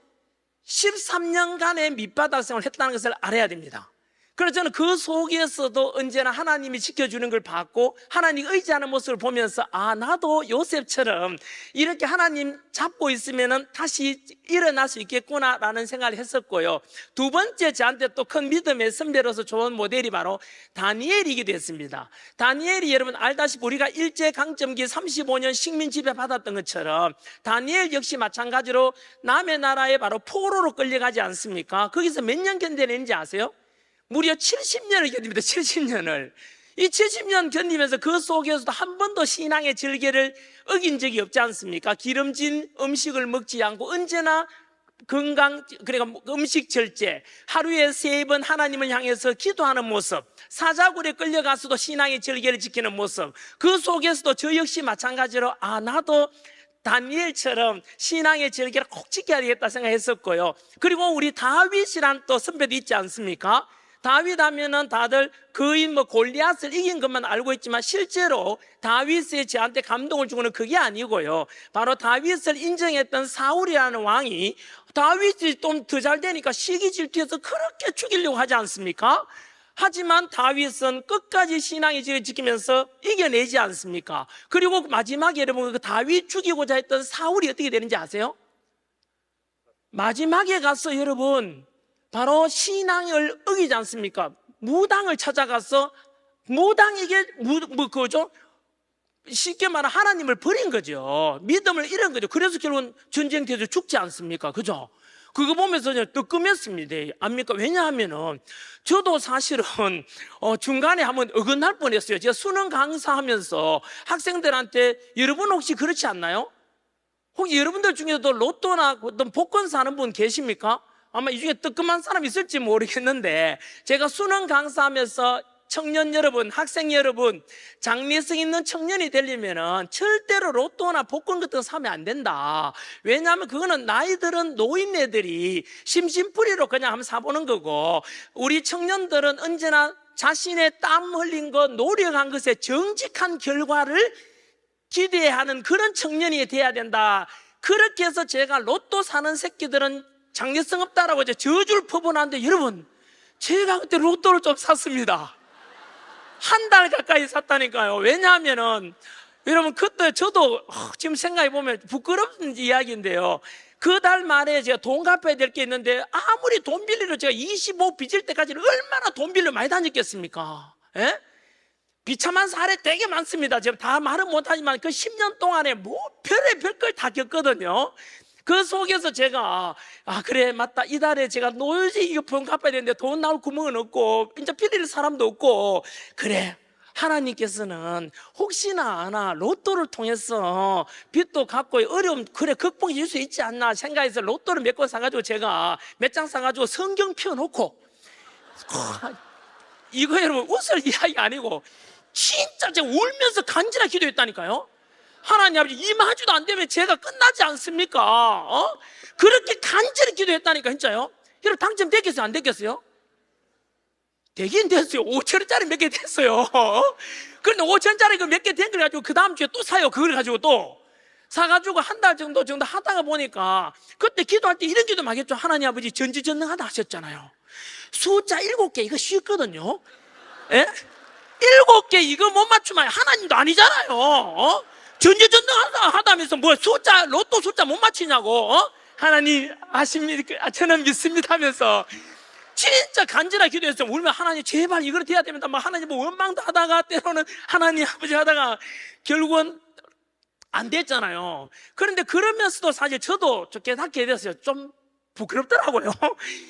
13년간의 밑바닥 생활을 했다는 것을 알아야 됩니다. 그래서 저는 그 속에서도 언제나 하나님이 지켜주는 걸 봤고, 하나님 의지하는 모습을 보면서 나도 요셉처럼 이렇게 하나님 잡고 있으면 다시 일어날 수 있겠구나라는 생각을 했었고요. 두 번째, 저한테 또 큰 믿음의 선배로서 좋은 모델이 바로 다니엘이기도 했습니다. 다니엘이 여러분 알다시피 우리가 일제강점기 35년 식민 지배 받았던 것처럼 다니엘 역시 마찬가지로 남의 나라에 바로 포로로 끌려가지 않습니까? 거기서 몇 년 견뎌내는지 아세요? 무려 70년을 견딥니다. 70년을. 이 70년 견디면서 그 속에서도 한 번도 신앙의 절개를 어긴 적이 없지 않습니까? 기름진 음식을 먹지 않고 언제나 건강, 그러니까 음식 절제, 하루에 3번 하나님을 향해서 기도하는 모습, 사자굴에 끌려가서도 신앙의 절개를 지키는 모습, 그 속에서도 저 역시 마찬가지로 나도 다니엘처럼 신앙의 절개를 꼭 지켜야 되겠다 생각했었고요. 그리고 우리 다윗이란 또 선배도 있지 않습니까? 다윗 하면은 다들 거의 골리앗을 이긴 것만 알고 있지만, 실제로 다윗이 저한테 감동을 주고는 그게 아니고요. 바로 다윗을 인정했던 사울이라는 왕이 다윗이 좀 더 잘 되니까 시기 질투해서 그렇게 죽이려고 하지 않습니까? 하지만 다윗은 끝까지 신앙의 지를 지키면서 이겨내지 않습니까? 그리고 마지막에 여러분 그 다윗 죽이고자 했던 사울이 어떻게 되는지 아세요? 마지막에 가서 여러분 바로 신앙을 어기지 않습니까? 무당을 찾아가서 무당에게 그거죠? 쉽게 말하면 하나님을 버린 거죠. 믿음을 잃은 거죠. 그래서 결국은 전쟁터에서 죽지 않습니까? 그죠? 그거 보면서 뜨끔했습니다. 압니까? 왜냐하면은 저도 사실은 중간에 한번 어긋날 뻔했어요. 제가 수능 강사하면서 학생들한테 여러분 혹시 그렇지 않나요? 혹시 여러분들 중에서도 로또나 어떤 복권 사는 분 계십니까? 아마 이 중에 뜨끔한 사람 있을지 모르겠는데 제가 수능 강사하면서 청년 여러분, 학생 여러분, 장래성 있는 청년이 되려면은 절대로 로또나 복권 같은 거 사면 안 된다. 왜냐하면 그거는 나이 들은 노인네들이 심심풀이로 그냥 한번 사보는 거고, 우리 청년들은 언제나 자신의 땀 흘린 것, 노력한 것에 정직한 결과를 기대하는 그런 청년이 돼야 된다. 그렇게 해서 제가 로또 사는 새끼들은 장래성 없다라고 이제 저주를 퍼부었는데, 여러분, 제가 그때 로또를 좀 샀습니다. 한 달 가까이 샀다니까요. 왜냐하면은 여러분 그때 저도 지금 생각해 보면 부끄러운 이야기인데요. 그 달 말에 제가 돈 갚아야 될 게 있는데 아무리 돈 빌리러 제가 25 빚을 때까지는 얼마나 돈 빌려 많이 다녔겠습니까? 예? 비참한 사례 되게 많습니다. 제가 다 말은 못하지만 그 10년 동안에 뭐 별의별 다 겪거든요. 그 속에서 제가 그래 맞다, 이달에 제가 노지 이거 돈 갚아야 되는데 돈 나올 구멍은 없고 이제 빌릴 사람도 없고, 그래 하나님께서는 혹시나 아나 로또를 통해서 빚도 갚고 어려움 그래 극복해 줄 수 있지 않나 생각해서 로또를 몇 권 사가지고 제가 몇 장 사가지고 성경 펴놓고 이거 여러분 웃을 이야기 아니고 진짜 제가 울면서 간절히 기도했다니까요. 하나님 아버지 임하지도 안 되면 제가 끝나지 않습니까? 그렇게 간절히 기도했다니까. 진짜요? 여러분 당첨됐겠어요? 안 됐겠어요? 되긴 됐어요. 5천원짜리 몇 개 됐어요. 그런데 5천원짜리 몇 개 된 걸 가지고 그 다음 주에 또 사요. 그걸 가지고 또 사가지고 한 달 정도 하다가 보니까 그때 기도할 때 이런 기도 많이 했죠. 하나님 아버지 전지전능하다 하셨잖아요. 숫자 7개 이거 쉽거든요. 예? 7개 이거 못 맞추면 하나님도 아니잖아요. 전지전능하다면서 뭐 숫자 로또 숫자 못 맞히냐고. 하나님 아십니까? 저는 믿습니다 하면서 진짜 간절하게 기도했어요. 울면 하나님 제발 이걸 돼야 됩니다. 막 하나님 뭐 원망도 하다가 때로는 하나님 아버지 하다가 결국은 안 됐잖아요. 그런데 그러면서도 사실 저도 깨닫게 됐어요. 좀 부끄럽더라고요.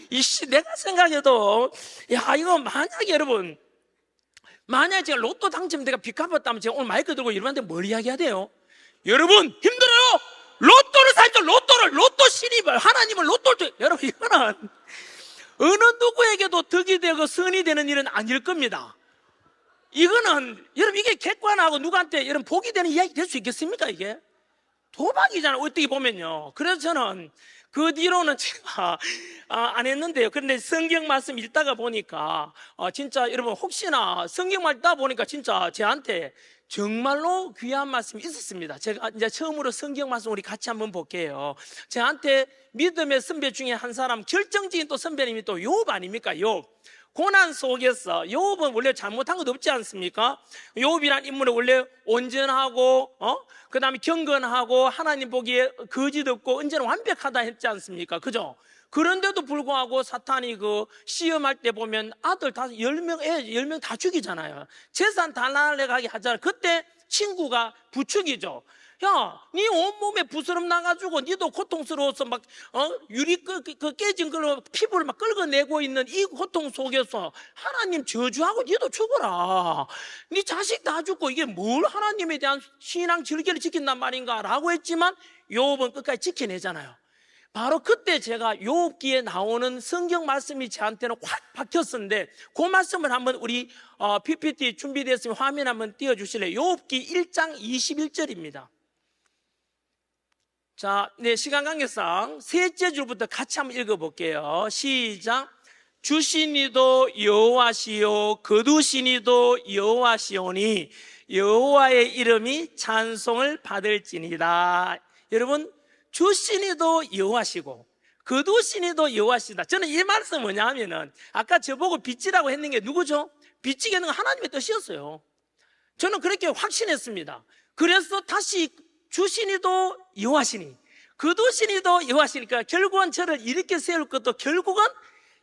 이씨 내가 생각해도 야 이거 만약에 여러분 만약에 제가 로또 당첨 내가 빚 갚았다면 제가 오늘 마이크 들고 여러분한테 뭘 이야기해야 돼요? 여러분 힘들어요. 로또를 사죠. 로또 신입을 하나님을 로또를 여러분 이거는 어느 누구에게도 덕이 되고 선이 되는 일은 아닐 겁니다. 이거는 여러분 이게 객관하고 누구한테 여러분 복이 되는 이야기 될 수 있겠습니까? 이게 도박이잖아요. 어떻게 보면요. 그래서 저는 그 뒤로는 제가 안 했는데요. 그런데 성경 말씀 읽다가 보니까 진짜 여러분 혹시나 성경 말씀 읽다 보니까 진짜 저한테 정말로 귀한 말씀이 있었습니다. 제가 이제 처음으로 성경 말씀 우리 같이 한번 볼게요. 저한테 믿음의 선배 중에 한 사람 결정적인 또 선배님이 또 욥 아닙니까? 욥. 고난 속에서 욥은 원래 잘못한 것 없지 않습니까? 욥이란 인물은 원래 온전하고 그 다음에 경건하고 하나님 보기에 거짓 없고 언제나 완벽하다 했지 않습니까? 그죠? 그런데도 불구하고 사탄이 그 시험할 때 보면 아들 10명, 애 10명 다 죽이잖아요. 재산 달라가게 하잖아요. 그때 친구가 부축이죠. 야, 네 온몸에 부스럼 나가지고 니도 고통스러워서 막 유리 그 깨진 걸로 피부를 막 긁어내고 있는 이 고통 속에서 하나님 저주하고 니도 죽어라. 네 자식 다 죽고 이게 뭘 하나님에 대한 신앙 절개를 지킨단 말인가 라고 했지만 욥은 끝까지 지켜내잖아요. 바로 그때 제가 욥기에 나오는 성경 말씀이 저한테는 확 박혔었는데 그 말씀을 한번 우리 PPT 준비됐으면 화면 한번 띄워주실래요? 욥기 1장 21절입니다. 자, 네, 시간 관계상 셋째 줄부터 같이 한번 읽어볼게요. 시작. 주시니도 여호와시요 거두시니도 여호와시오니 여호와의 이름이 찬송을 받을지니라. 여러분 주시니도 여호와시고 거두시니도 여호와시다. 저는 이 말씀 뭐냐 하면은 아까 저보고 빚지라고 했는 게 누구죠? 빚지게 하는 건 하나님의 뜻이었어요. 저는 그렇게 확신했습니다. 그래서 다시 주시니도 여호와시니 거두시니도 여호와시니까 결국은 저를 이렇게 세울 것도 결국은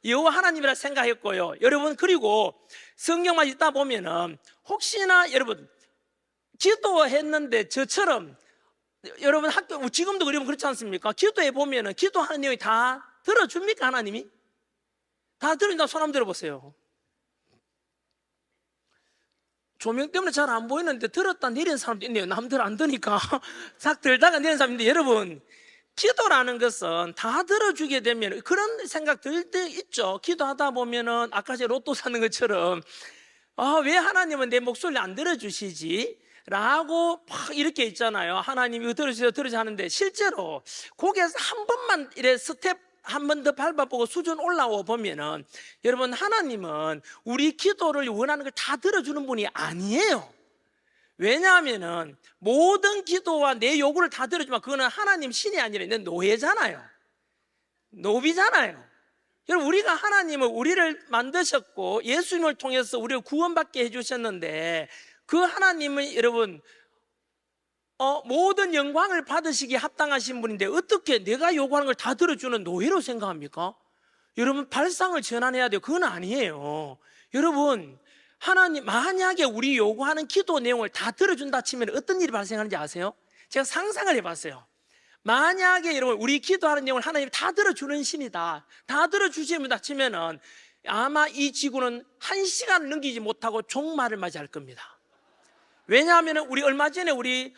여호와 하나님이라 생각했고요. 여러분, 그리고 성경만 읽다 보면은 혹시나 여러분 기도했는데 저처럼 여러분 학교 지금도 그러면 그렇지 않습니까? 기도해 보면은 기도하는 내용이 다 들어줍니까? 하나님이 다 들어준다. 손 한번 들어보세요. 조명 때문에 잘 안 보이는데 들었다 내린 사람도 있네요. 남들 안 드니까 싹 들다가 내린 사람인데, 여러분 기도라는 것은 다 들어주게 되면 그런 생각 들 때 있죠. 기도하다 보면은 아까 제가 로또 사는 것처럼 왜 하나님은 내 목소리를 안 들어주시지? 라고 막 이렇게 있잖아요. 하나님 이거 들어주세요 들어주세요 하는데, 실제로 거기에서 한 번만 이래 스텝 한 번 더 밟아보고 수준 올라와 보면은 여러분, 하나님은 우리 기도를 원하는 걸 다 들어주는 분이 아니에요. 왜냐하면은 모든 기도와 내 요구를 다 들어주면 그거는 하나님 신이 아니라 내 노예잖아요. 노비잖아요. 여러분, 우리가 하나님은 우리를 만드셨고 예수님을 통해서 우리를 구원받게 해주셨는데, 그 하나님은 여러분 모든 영광을 받으시기에 합당하신 분인데 어떻게 내가 요구하는 걸 다 들어주는 노예로 생각합니까? 여러분, 발상을 전환해야 돼요. 그건 아니에요. 여러분, 하나님 만약에 우리 요구하는 기도 내용을 다 들어준다 치면 어떤 일이 발생하는지 아세요? 제가 상상을 해봤어요. 만약에 여러분 우리 기도하는 내용을 하나님이 다 들어주는 신이다, 다 들어주신다 치면은 아마 이 지구는 1시간을 넘기지 못하고 종말을 맞이할 겁니다. 왜냐하면 우리 얼마 전에 우리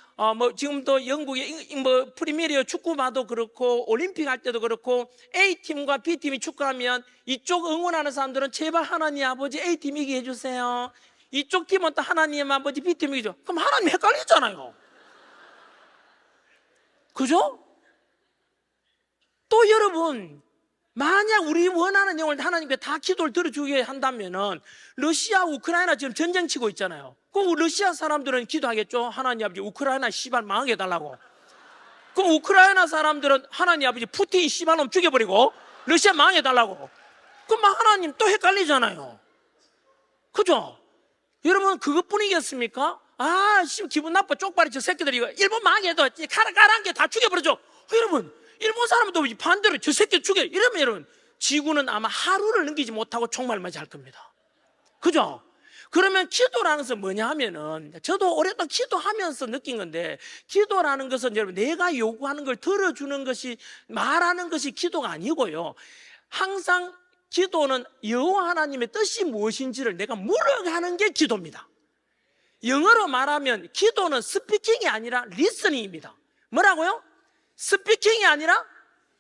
지금도 영국의 프리미어 축구 봐도 그렇고 올림픽 할 때도 그렇고 A팀과 B팀이 축구하면 이쪽 응원하는 사람들은 제발 하나님 아버지 A팀 이기게 해주세요, 이쪽 팀은 또 하나님 아버지 B팀 이기죠. 그럼 하나님 헷갈리잖아요. 그죠? 또 여러분, 만약 우리 원하는 내용을 하나님께 다 기도를 들어주게 한다면은 러시아 우크라이나 지금 전쟁 치고 있잖아요. 그럼 러시아 사람들은 기도하겠죠. 하나님 아버지 우크라이나 씨발 망하게 해달라고. 그럼 우크라이나 사람들은 하나님 아버지 푸틴 씨발놈 죽여버리고 러시아 망하게 해달라고. 그럼 하나님 또 헷갈리잖아요. 그죠? 여러분, 그것뿐이겠습니까? 기분 나빠 쪽발이 저 새끼들이 이거 일본 망하게 해도 가라앉게 다 죽여버리죠. 여러분, 일본 사람도 반대로 저 새끼 죽여 이러면 여러분 지구는 아마 하루를 넘기지 못하고 종말 맞이할 겁니다. 그죠? 그러면 기도라는 것은 뭐냐 하면은, 저도 오랫동안 기도하면서 느낀 건데, 기도라는 것은 여러분 내가 요구하는 걸 들어주는 것이, 말하는 것이 기도가 아니고요, 항상 기도는 여호와 하나님의 뜻이 무엇인지를 내가 물어가는 게 기도입니다. 영어로 말하면 기도는 스피킹이 아니라 리스닝입니다. 뭐라고요? 스피킹이 아니라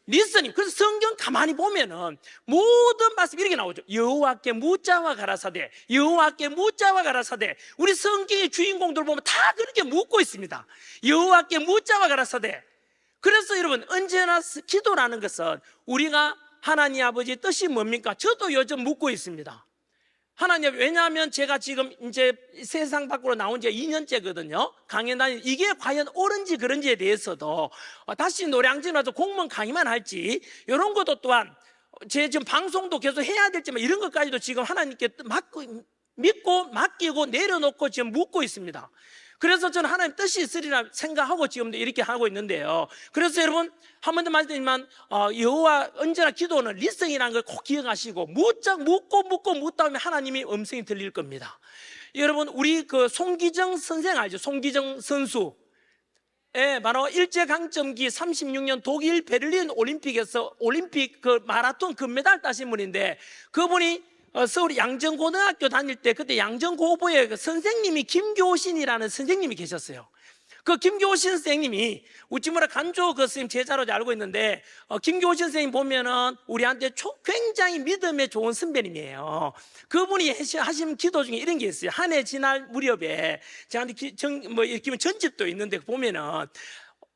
리스닝. 그래서 성경 가만히 보면은 모든 말씀이 이렇게 나오죠. 여호와께 묻자와 가라사대, 여호와께 묻자와 가라사대. 우리 성경의 주인공들 보면 다 그렇게 묻고 있습니다. 여호와께 묻자와 가라사대. 그래서 여러분, 언제나 기도라는 것은 우리가 하나님 아버지의 뜻이 뭡니까? 저도 요즘 묻고 있습니다. 하나님, 왜냐하면 제가 지금 이제 세상 밖으로 나온 지가 2년째거든요. 강연 다니, 이게 과연 옳은지 그런지에 대해서도 다시 노량진 와서 공무원 강의만 할지, 이런 것도 또한 제 지금 방송도 계속 해야 될지만 이런 것까지도 지금 하나님께 믿고 맡기고 내려놓고 지금 묻고 있습니다. 그래서 저는 하나님 뜻이 있으리라 생각하고 지금도 이렇게 하고 있는데요. 그래서 여러분, 한 번 더 말씀드리지만 여호와 언제나 기도는 리스닝이라는 걸 꼭 기억하시고, 묻다 하면 하나님이 음성이 들릴 겁니다. 여러분, 우리 그 송기정 선생 알죠? 송기정 선수. 바로 일제강점기 36년 독일 베를린 올림픽에서 올림픽 그 마라톤 금메달 따신 분인데, 그분이 서울 양정고등학교 다닐 때 그때 양정고보에 선생님이 김교신이라는 선생님이 계셨어요. 그 김교신 선생님이 우찌무라 간조 그 선생님 제자로 알고 있는데, 김교신 선생님 보면은 우리한테 굉장히 믿음에 좋은 선배님이에요. 그분이 하신 기도 중에 이런 게 있어요. 한 해 지날 무렵에 저한테 이렇게 전집도 있는데 보면은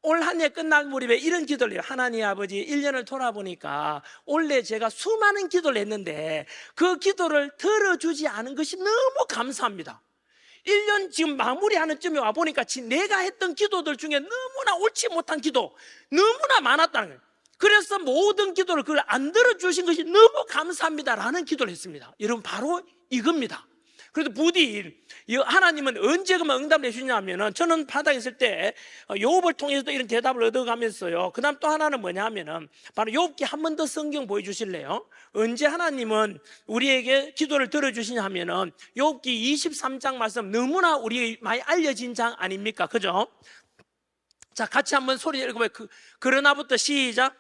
올 한 해 끝날 무렵에 이런 기도를 해요. 하나님 아버지, 1년을 돌아보니까 올해 제가 수많은 기도를 했는데 그 기도를 들어주지 않은 것이 너무 감사합니다. 1년 지금 마무리하는 쯤에 와보니까 내가 했던 기도들 중에 너무나 옳지 못한 기도 너무나 많았다는 거예요. 그래서 모든 기도를 그걸 안 들어주신 것이 너무 감사합니다라는 기도를 했습니다. 여러분, 바로 이겁니다. 그래도 부디 하나님은 언제 그만 응답을 해주냐면은, 저는 바닥에 있을 때 욥을 통해서도 이런 대답을 얻어가면서요. 그 다음 또 하나는 뭐냐 하면은, 바로 욥기 한 번 더 성경 보여주실래요? 언제 하나님은 우리에게 기도를 들어주시냐 하면은, 욥기 23장 말씀, 너무나 우리 많이 알려진 장 아닙니까? 그죠? 자, 같이 한번 소리 읽어봐요. 그러나부터 시작.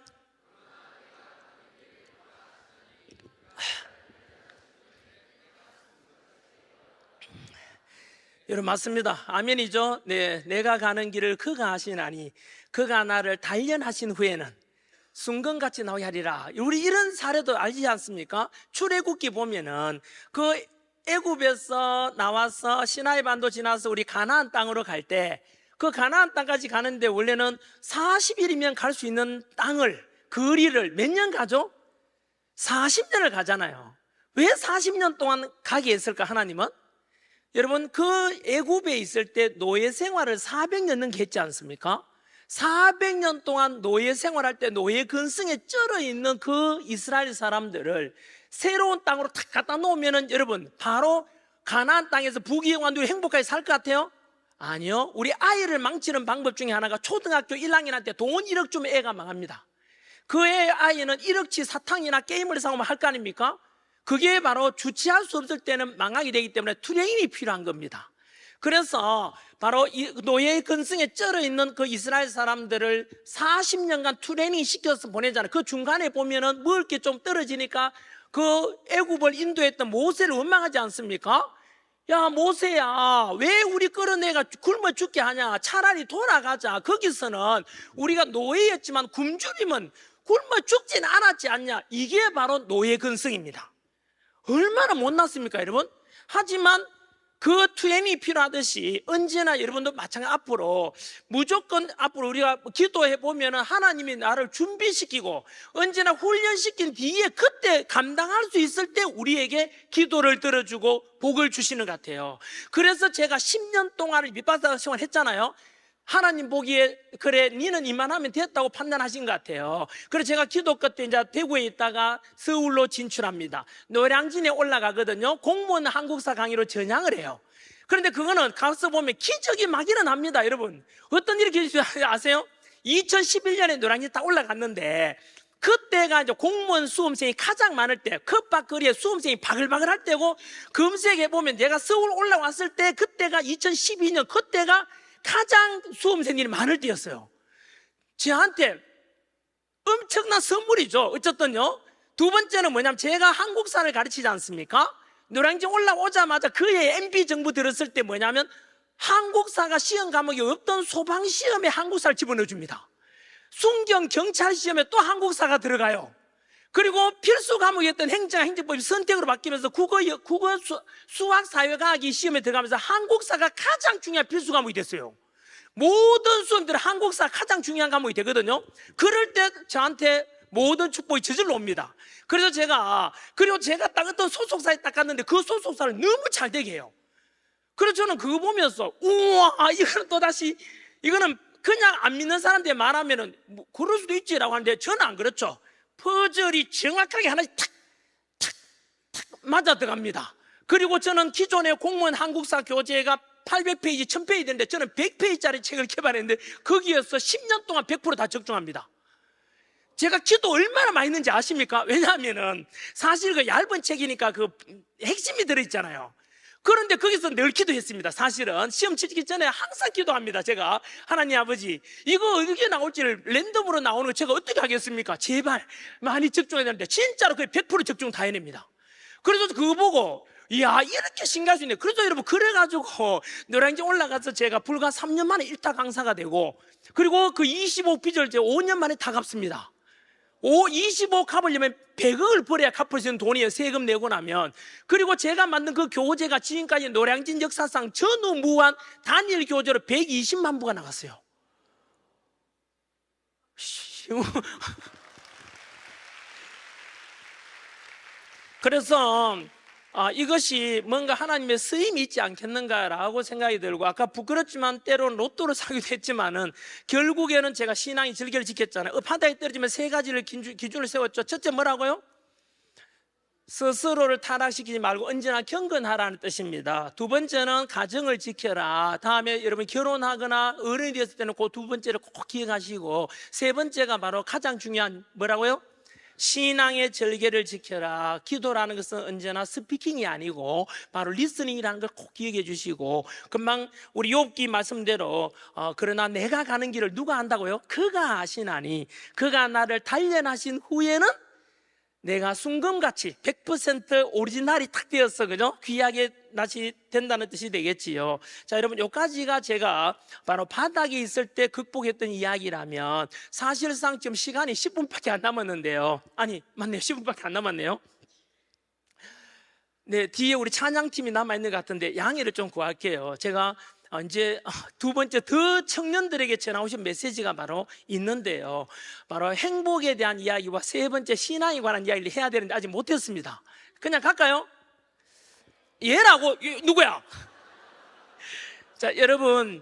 여러분, 맞습니다. 아멘이죠? 네, 내가 가는 길을 그가 하시나니 그가 나를 단련하신 후에는 순금같이 나오게 하리라. 우리 이런 사례도 알지 않습니까? 출애굽기 보면은 그 애굽에서 나와서 시나이 반도 지나서 우리 가나안 땅으로 갈 때, 그 가나안 땅까지 가는데 원래는 40일이면 갈 수 있는 땅을, 거리를 몇 년 가죠? 40년을 가잖아요. 왜 40년 동안 가게 했을까, 하나님은? 여러분, 그 애굽에 있을 때 노예 생활을 400년 넘게 했지 않습니까? 400년 동안 노예 생활할 때 노예 근성에 쩔어 있는 그 이스라엘 사람들을 새로운 땅으로 탁 갖다 놓으면은, 여러분, 바로 가나안 땅에서 부귀영화 누리고 행복하게 살 것 같아요? 아니요. 우리 아이를 망치는 방법 중에 하나가, 초등학교 1학년한테 돈 1억 주면 애가 망합니다. 그 애 아이는 1억치 사탕이나 게임을 사오면 할 거 아닙니까? 그게 바로 주체할 수 없을 때는 망하게 되기 때문에 트레이닝이 필요한 겁니다. 그래서 바로 이 노예의 근성에 쩔어 있는 그 이스라엘 사람들을 40년간 트레이닝 시켜서 보내잖아요. 그 중간에 보면은 먹을 게 좀 떨어지니까 그 애굽을 인도했던 모세를 원망하지 않습니까? 야, 모세야, 왜 우리 끌어내가 굶어 죽게 하냐? 차라리 돌아가자. 거기서는 우리가 노예였지만 굶주림은 굶어 죽진 않았지 않냐? 이게 바로 노예 근성입니다. 얼마나 못났습니까, 여러분? 하지만 그 투행이 필요하듯이 언제나 여러분도 마찬가지, 앞으로 무조건 앞으로 우리가 기도해 보면 하나님이 나를 준비시키고 언제나 훈련시킨 뒤에 그때 감당할 수 있을 때 우리에게 기도를 들어주고 복을 주시는 것 같아요. 그래서 제가 10년 동안을 밑바닥 생활 했잖아요. 하나님 보기에 그래 니는 이만하면 됐다고 판단하신 것 같아요. 그래서 제가 기도 끝에 이제 대구에 있다가 서울로 진출합니다. 노량진에 올라가거든요. 공무원 한국사 강의로 전향을 해요. 그런데 그거는 가서 보면 기적이 막 일어납니다. 여러분, 어떤 일이 기적이 아세요? 2011년에 노량진 딱 올라갔는데, 그때가 이제 공무원 수험생이 가장 많을 때, 컵밥거리에 수험생이 바글바글할 때고, 검색해 보면 내가 서울 올라왔을 때 그때가 2012년, 그때가 가장 수험생들이 많을 때였어요. 저한테 엄청난 선물이죠. 어쨌든요. 두 번째는 뭐냐면, 제가 한국사를 가르치지 않습니까? 노량진 올라오자마자 그해 MB 정부 들었을 때 뭐냐면, 한국사가 시험 과목이 없던 소방시험에 한국사를 집어넣어줍니다. 순경 경찰 시험에 또 한국사가 들어가요. 그리고 필수 과목이었던 행정법이 선택으로 바뀌면서 국어, 수학, 사회과학이 시험에 들어가면서 한국사가 가장 중요한 필수 과목이 됐어요. 모든 수험들은 한국사가 가장 중요한 과목이 되거든요. 그럴 때 저한테 모든 축복이 저절로 옵니다. 그래서 그리고 제가 딱 어떤 소속사에 딱 갔는데 그 소속사를 너무 잘 되게 해요. 그래서 저는 그거 보면서, 우와, 이거는 또다시, 이거는 그냥 안 믿는 사람들이 말하면은 뭐 그럴 수도 있지라고 하는데, 저는 안 그렇죠. 퍼즐이 정확하게 하나씩 탁 맞아 들어갑니다. 그리고 저는 기존의 공무원 한국사 교재가 800페이지, 1000페이지 되는데, 저는 100페이지짜리 책을 개발했는데 거기에서 10년 동안 100% 다 적중합니다. 제가 기도 얼마나 많이 했는지 아십니까? 왜냐하면은 사실 그 얇은 책이니까 그 핵심이 들어있잖아요. 그런데 거기서 늘 기도했습니다. 사실은 시험 치기 전에 항상 기도합니다. 제가, 하나님 아버지, 이거 어떻게 나올지를 랜덤으로 나오는 거 제가 어떻게 하겠습니까? 제발 많이 적중해야 되는데, 진짜로 거의 100% 적중 다 해냅니다. 그래서 그거 보고, 이야, 이렇게 신기할 수 있네. 그래서 여러분, 그래가지고 노량진 올라가서 제가 불과 3년 만에 1타 강사가 되고, 그리고 그 25비절 5년 만에 다 갚습니다. 25 갚으려면 100억을 벌어야 갚을 수 있는 돈이에요. 세금 내고 나면. 그리고 제가 만든 그 교재가 지금까지 노량진 역사상 전후무한 단일 교재로 120만 부가 나갔어요. 그래서 이것이 뭔가 하나님의 쓰임이 있지 않겠는가라고 생각이 들고, 아까 부끄럽지만 때로는 로또를 사기도 했지만은 결국에는 제가 신앙이 절개를 지켰잖아요. 바닥에 떨어지면 세 가지를 기준을 세웠죠. 첫째 뭐라고요? 스스로를 타락시키지 말고 언제나 경건하라는 뜻입니다. 두 번째는 가정을 지켜라. 다음에 여러분 결혼하거나 어른이 되었을 때는 그 두 번째를 꼭 기억하시고, 세 번째가 바로 가장 중요한 뭐라고요? 신앙의 절개를 지켜라. 기도라는 것은 언제나 스피킹이 아니고 바로 리스닝이라는 걸 꼭 기억해 주시고, 금방 우리 욥기 말씀대로 그러나 내가 가는 길을 누가 안다고요? 그가 아시나니 그가 나를 단련하신 후에는 내가 순금같이 100% 오리지널이 탁 되었어, 그죠? 귀하게 다시 된다는 뜻이 되겠지요. 자, 여러분, 요까지가 제가 바로 바닥에 있을 때 극복했던 이야기라면, 사실상 지금 시간이 10분밖에 안 남았는데요. 아니, 맞네요. 10분밖에 안 남았네요. 네, 뒤에 우리 찬양팀이 남아있는 것 같은데 양해를 좀 구할게요. 제가 이제 두 번째 더 청년들에게 전하오신 메시지가 바로 있는데요, 바로 행복에 대한 이야기와 세 번째 신앙에 관한 이야기를 해야 되는데 아직 못했습니다. 그냥 갈까요? 얘라고? 누구야? 자, 여러분,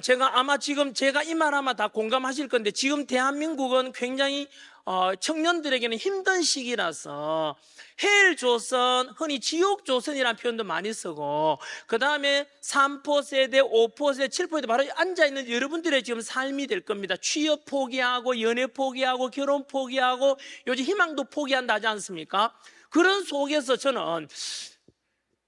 제가 아마 지금 제가 이 말 아마 다 공감하실 건데, 지금 대한민국은 굉장히 청년들에게는 힘든 시기라서 헬조선, 흔히 지옥조선이라는 표현도 많이 쓰고, 그 다음에 3%세대, 5%세대, 7%세대 바로 앉아있는 여러분들의 지금 삶이 될 겁니다. 취업 포기하고 연애 포기하고 결혼 포기하고 요즘 희망도 포기한다 하지 않습니까? 그런 속에서 저는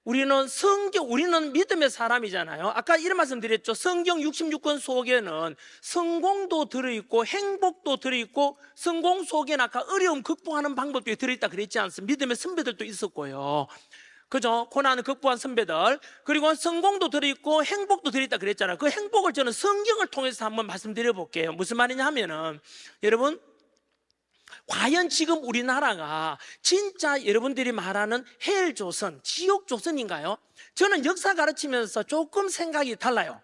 우리는 믿음의 사람이잖아요. 아까 이런 말씀 드렸죠. 성경 66권 속에는 성공도 들어있고 행복도 들어있고, 성공 속에는 아까 어려움 극복하는 방법도 들어있다 그랬지 않습니까? 믿음의 선배들도 있었고요, 그죠? 고난을 극복한 선배들, 그리고 성공도 들어있고 행복도 들어있다 그랬잖아요. 그 행복을 저는 성경을 통해서 한번 말씀드려 볼게요. 무슨 말이냐 하면은, 여러분, 과연 지금 우리나라가 진짜 여러분들이 말하는 헬조선, 지옥조선인가요? 저는 역사 가르치면서 조금 생각이 달라요.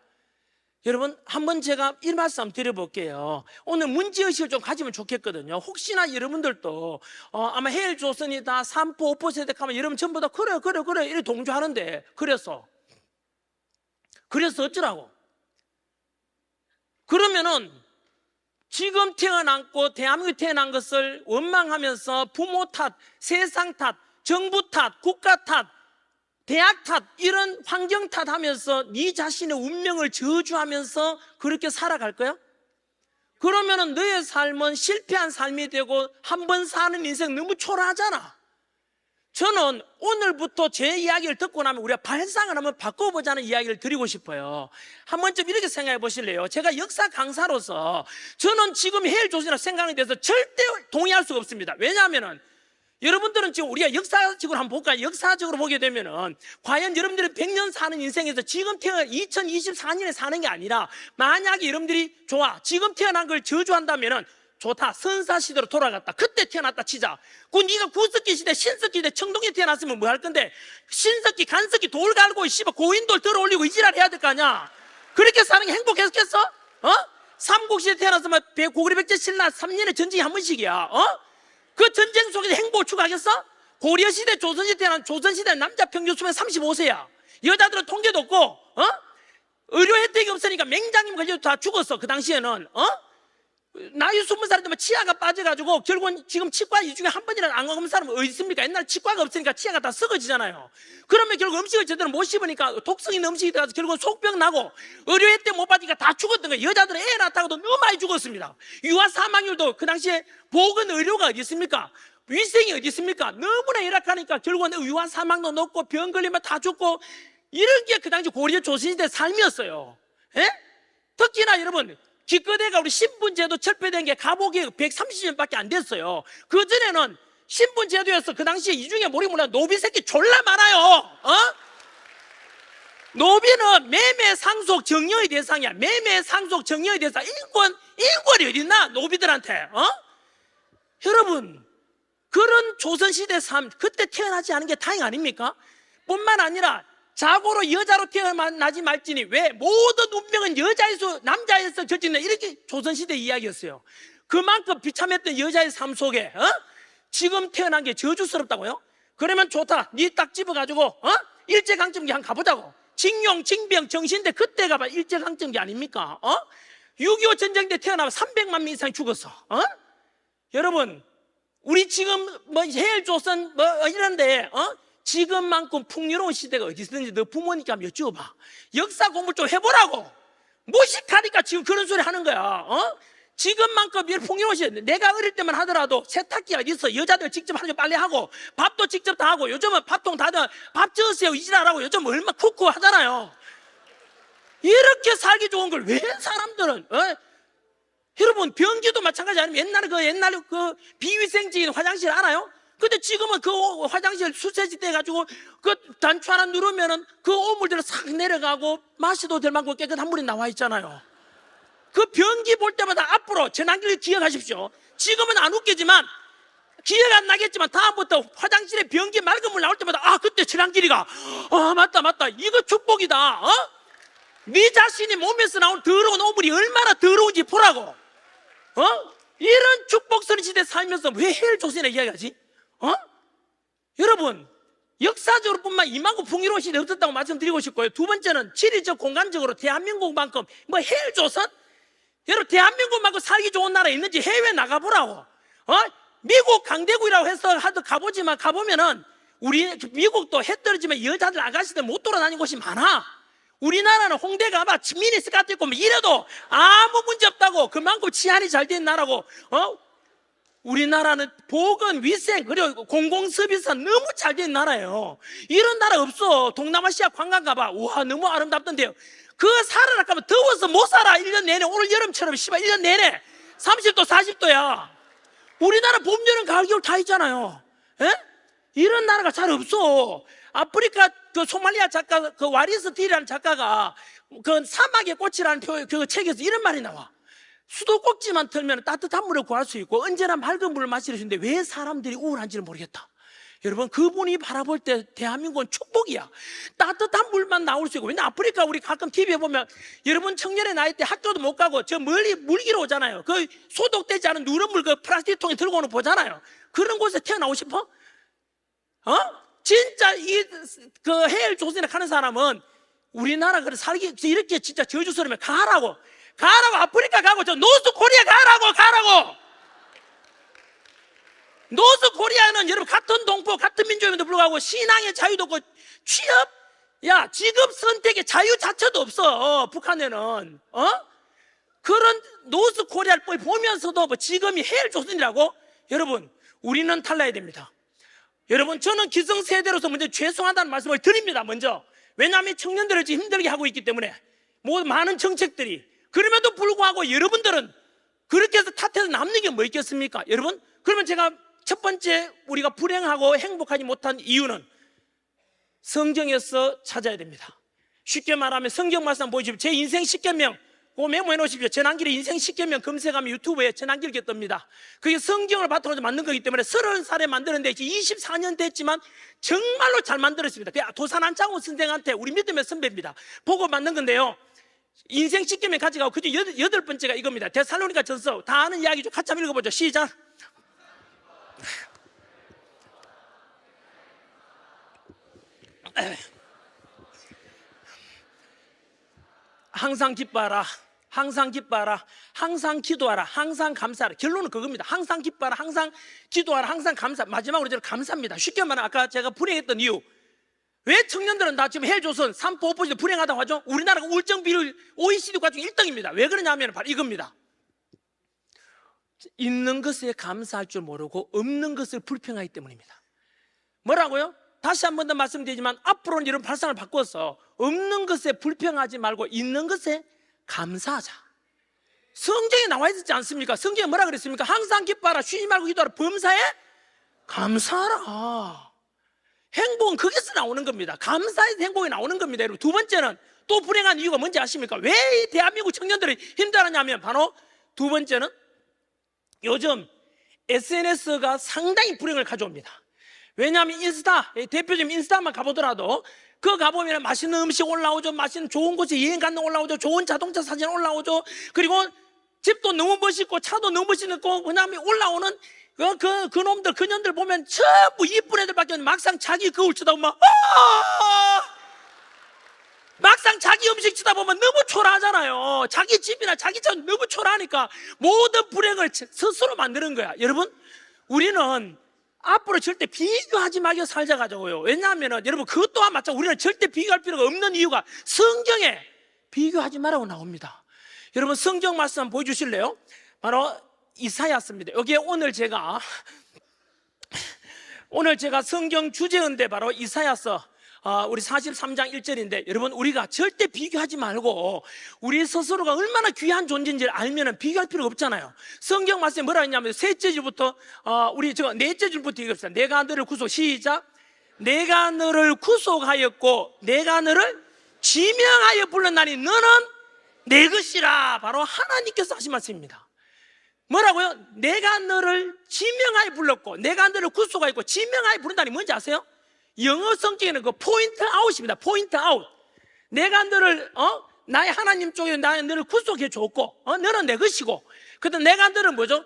여러분, 한번 제가 이 말씀 드려볼게요. 오늘 문제의식을 좀 가지면 좋겠거든요. 혹시나 여러분들도 아마 헬조선이다, 3%, 5% 하면 여러분 전부 다 그래 이렇게 동조하는데, 그래서 어쩌라고? 그러면은 지금 태어났고 대한민국에 태어난 것을 원망하면서 부모 탓, 세상 탓, 정부 탓, 국가 탓, 대학 탓, 이런 환경 탓하면서 네 자신의 운명을 저주하면서 그렇게 살아갈 거야? 그러면은 너의 삶은 실패한 삶이 되고 한 번 사는 인생 너무 초라하잖아. 저는 오늘부터 제 이야기를 듣고 나면 우리가 발상을 한번 바꿔보자는 이야기를 드리고 싶어요. 한 번쯤 이렇게 생각해 보실래요? 제가 역사 강사로서 저는 지금 헬조선이라고 생각에 대해서 절대 동의할 수가 없습니다. 왜냐하면은 여러분들은 지금 우리가 역사적으로 한번 볼까요? 역사적으로 보게 되면은 과연 여러분들이 100년 사는 인생에서 지금 태어난 2024년에 사는 게 아니라, 만약에 여러분들이 좋아, 지금 태어난 걸 저주한다면은 좋다, 선사시대로 돌아갔다, 그때 태어났다 치자. 네가 구석기 시대, 신석기 시대, 청동기에 태어났으면 뭐 할 건데, 신석기, 간석기 돌 갈고 고인돌 들어 올리고 이지랄 해야 될 거 아니야. 그렇게 사는 게 행복했겠어? 삼국시대 태어났으면 고구려 백제 신라 3년에 전쟁이 한 번씩이야. 그 전쟁 속에서 행복을 추구하겠어? 고려시대, 조선시대 태어난 조선시대 남자 평균 수명 35세야 여자들은 통계도 없고, 의료 혜택이 없으니까 맹장님 걸려도 다 죽었어. 그 당시에는 나이 20살 되면 치아가 빠져가지고 결국은 지금 치과 이 중에 한 번이라도 안 가본 사람은 어디 있습니까? 옛날에 치과가 없으니까 치아가 다 썩어지잖아요. 그러면 결국 음식을 제대로 못 씹으니까 독성 있는 음식이 들어가서 결국은 속병 나고 의료 혜택 못 받으니까 다 죽었던 거예요. 여자들은 애 낳다가도 너무 많이 죽었습니다. 유아 사망률도 그 당시에 보건 의료가 어디 있습니까? 위생이 어디 있습니까? 너무나 열악하니까 결국은 유아 사망도 높고 병 걸리면 다 죽고, 이런 게 그 당시 고려 조선시대 삶이었어요. 특히나 여러분, 기껏해가 우리 신분제도 철폐된 게 가복이 130년밖에 안 됐어요. 그전에는 신분제도였어. 그 당시에 이 중에 모르겠나 노비 새끼 졸라 많아요. 노비는 매매 상속 정려의 대상이야. 매매 상속 정려의 대상. 인권이 어딨나 노비들한테. 여러분, 그런 조선시대 삶, 그때 태어나지 않은 게 다행 아닙니까? 뿐만 아니라 자고로 여자로 태어나지 말지니 왜 모든 운명은 여자에서 남자에서 결정된다, 이렇게 조선시대 이야기였어요. 그만큼 비참했던 여자의 삶 속에 지금 태어난 게 저주스럽다고요? 그러면 좋다. 니 딱 집어가지고 일제강점기 한번 가보자고. 징용, 징병, 정신대 그때가 봐 일제강점기 아닙니까? 6.25 전쟁 때 태어나면 300만 명 이상이 죽었어. 여러분, 우리 지금 뭐 해일조선 뭐 이런데 지금만큼 풍요로운 시대가 어디 있었는지 너 부모님께 한번 여쭈어봐. 역사 공부 좀 해보라고. 무식하니까 지금 그런 소리 하는 거야. 지금만큼 풍요로운 시대. 내가 어릴 때만 하더라도 세탁기가 있어. 여자들 직접 하는 거 빨리 하고 밥도 직접 다 하고 요즘은 밥통 다 밥 쪄세요 이지라라고 요즘 얼마 쿠쿠 하잖아요. 이렇게 살기 좋은 걸 왜 사람들은 여러분 변기도 마찬가지 아니면 옛날에 그 비위생적인 화장실 알아요? 근데 지금은 그 화장실 수세지 떼가지고 그 단추 하나 누르면은 그 오물들은 싹 내려가고 마셔도 될 만큼 깨끗한 물이 나와 있잖아요. 그 변기 볼 때마다 앞으로 재난기를 기억하십시오. 지금은 안 웃기지만 기억 안 나겠지만 다음부터 화장실에 변기 맑은 물 나올 때마다 그때 재난기리가 맞다 이거 축복이다. 네 자신이 몸에서 나온 더러운 오물이 얼마나 더러운지 보라고. 이런 축복스러운 시대에 살면서 왜 헬조선이나 이야기하지? 여러분, 역사적으로 뿐만 이만큼 풍요로운 시대에 없었다고 말씀드리고 싶고요. 두 번째는 지리적 공간적으로 대한민국만큼 뭐 헬조선? 여러분, 대한민국만큼 살기 좋은 나라 있는지 해외 나가보라고. 미국 강대국이라고 해서 가보지만 가보면은 우리 미국도 해 떨어지면 여자들 아가씨들 못 돌아다니는 곳이 많아. 우리나라는 홍대 가봐 미니스 같은 있고 이래도 아무 문제 없다고. 그만큼 치안이 잘 된 나라고. 우리나라는 보건, 위생, 그리고 공공서비스가 너무 잘 된 나라예요. 이런 나라 없어. 동남아시아 관광 가봐. 우와, 너무 아름답던데요. 그거 살아라 하면 더워서 못 살아. 1년 내내. 오늘 여름처럼 1년 내내 30도, 40도야. 우리나라 봄, 여름, 가을, 겨울 다 있잖아요. 이런 나라가 잘 없어. 아프리카 그 소말리아 작가 그 와리스 딜이라는 작가가 그 사막의 꽃이라는 그 책에서 이런 말이 나와. 수도꼭지만 틀면 따뜻한 물을 구할 수 있고 언제나 맑은 물을 마실 수 있는데 왜 사람들이 우울한지를 모르겠다. 여러분, 그분이 바라볼 때 대한민국은 축복이야. 따뜻한 물만 나올 수 있고. 왜냐 아프리카 우리 가끔 TV에 보면 여러분 청년의 나이 때 학교도 못 가고 저 멀리 물기로 오잖아요. 그 소독되지 않은 누런 물 그 플라스틱 통에 들고 오는 보잖아요. 그런 곳에 태어나고 싶어? 진짜 그 해일 조선에 가는 사람은 우리나라 그래 살기 이렇게 진짜 저주스러우면 가라고 아프리카 가고 저 노스 코리아 가라고. 노스 코리아는 여러분 같은 동포 같은 민족임에도 불구하고 신앙의 자유도 없고 취업 직업 선택의 자유 자체도 없어. 북한에는 그런 노스 코리아를 보면서도 뭐 지금이 해일 조선이라고. 여러분, 우리는 달라야 됩니다. 여러분, 저는 기성세대로서 먼저 죄송하다는 말씀을 드립니다. 먼저 왜냐하면 청년들을 지금 힘들게 하고 있기 때문에 많은 정책들이. 그럼에도 불구하고 여러분들은 그렇게 해서 탓해서 남는 게 뭐 있겠습니까? 여러분, 그러면 제가 첫 번째 우리가 불행하고 행복하지 못한 이유는 성경에서 찾아야 됩니다. 쉽게 말하면 성경 말씀 보여주십시오. 제 인생 10계명 그거 메모해 놓으십시오. 전환길에 인생 10계명 검색하면 유튜브에 전환길게 뜹니다. 그게 성경을 바탕으로 만든 거기 때문에 30살에 만드는데 이제 24년 됐지만 정말로 잘 만들었습니다. 도산 안창호 선생한테 우리 믿음의 선배입니다. 보고 만든 건데요. 인생 10계명 가져가고 그중 8번째가 이겁니다. 데살로니가 전서. 다 아는 이야기죠. 같이 한번 읽어보죠. 시작. 항상 기뻐하라. 항상 기뻐하라. 항상 기도하라. 항상 감사하라. 결론은 그겁니다. 항상 기뻐하라. 항상 기도하라. 항상 감사. 마지막으로 저는 감사합니다. 쉽게 말하면 아까 제가 불행했던 이유. 왜 청년들은 다 지금 헬조선 3%, 5% 불행하다고 하죠? 우리나라가 우울증 비율 OECD 국가 중 1등입니다. 왜 그러냐면 바로 이겁니다. 있는 것에 감사할 줄 모르고 없는 것을 불평하기 때문입니다. 뭐라고요? 다시 한 번 더 말씀드리지만 앞으로는 이런 발상을 바꿔서 없는 것에 불평하지 말고 있는 것에 감사하자. 성경에 나와 있지 않습니까? 성경에 뭐라 그랬습니까? 항상 기뻐하라. 쉬지 말고 기도하라. 범사에 감사하라. 행복은 거기서 나오는 겁니다. 감사해서 행복이 나오는 겁니다. 여러분, 두 번째는 또 불행한 이유가 뭔지 아십니까? 왜 이 대한민국 청년들이 힘들어하냐면 바로 두 번째는 요즘 SNS가 상당히 불행을 가져옵니다. 왜냐하면 인스타, 대표적인 인스타만 가보더라도 그거 가보면 맛있는 음식 올라오죠. 맛있는 좋은 곳에 여행 가는 거 올라오죠. 좋은 자동차 사진 올라오죠. 그리고 집도 너무 멋있고 차도 너무 멋있고 그다음에 올라오는 놈들, 그년들 보면 전부 이쁜 애들밖에 없는데 막상 자기 거울 쳐다보면, 막상 자기 음식 쳐다보면 너무 초라하잖아요. 자기 집이나 자기 집 너무 초라하니까 모든 불행을 스스로 만드는 거야. 여러분, 우리는 앞으로 절대 비교하지 말고 살자가지고요. 왜냐하면 여러분, 그것 또한 마찬가지로 우리는 절대 비교할 필요가 없는 이유가 성경에 비교하지 말라고 나옵니다. 여러분, 성경 말씀 한번 보여주실래요? 바로 이사야서입니다. 여기에 오늘 제가 성경 주제인데 바로 이사야서 우리 43장 1절인데, 여러분, 우리가 절대 비교하지 말고 우리 스스로가 얼마나 귀한 존재인지를 알면 비교할 필요가 없잖아요. 성경 말씀에 뭐라 했냐면 셋째 줄부터 넷째 줄부터 읽읍시다. 내가 너를 시작. 내가 너를 구속하였고 내가 너를 지명하여 불렀나니 너는 내 것이라. 바로 하나님께서 하신 말씀입니다. 뭐라고요? 내가 너를 지명하여 불렀고 내가 너를 구속하였고 지명하여 부른다니 뭔지 아세요? 영어 성경에는 그 포인트 아웃입니다. 포인트 아웃. 내가 너를 나의 하나님 쪽에 너를 구속해 줬고 너는 내 것이고, 그다음 내가 너를 뭐죠?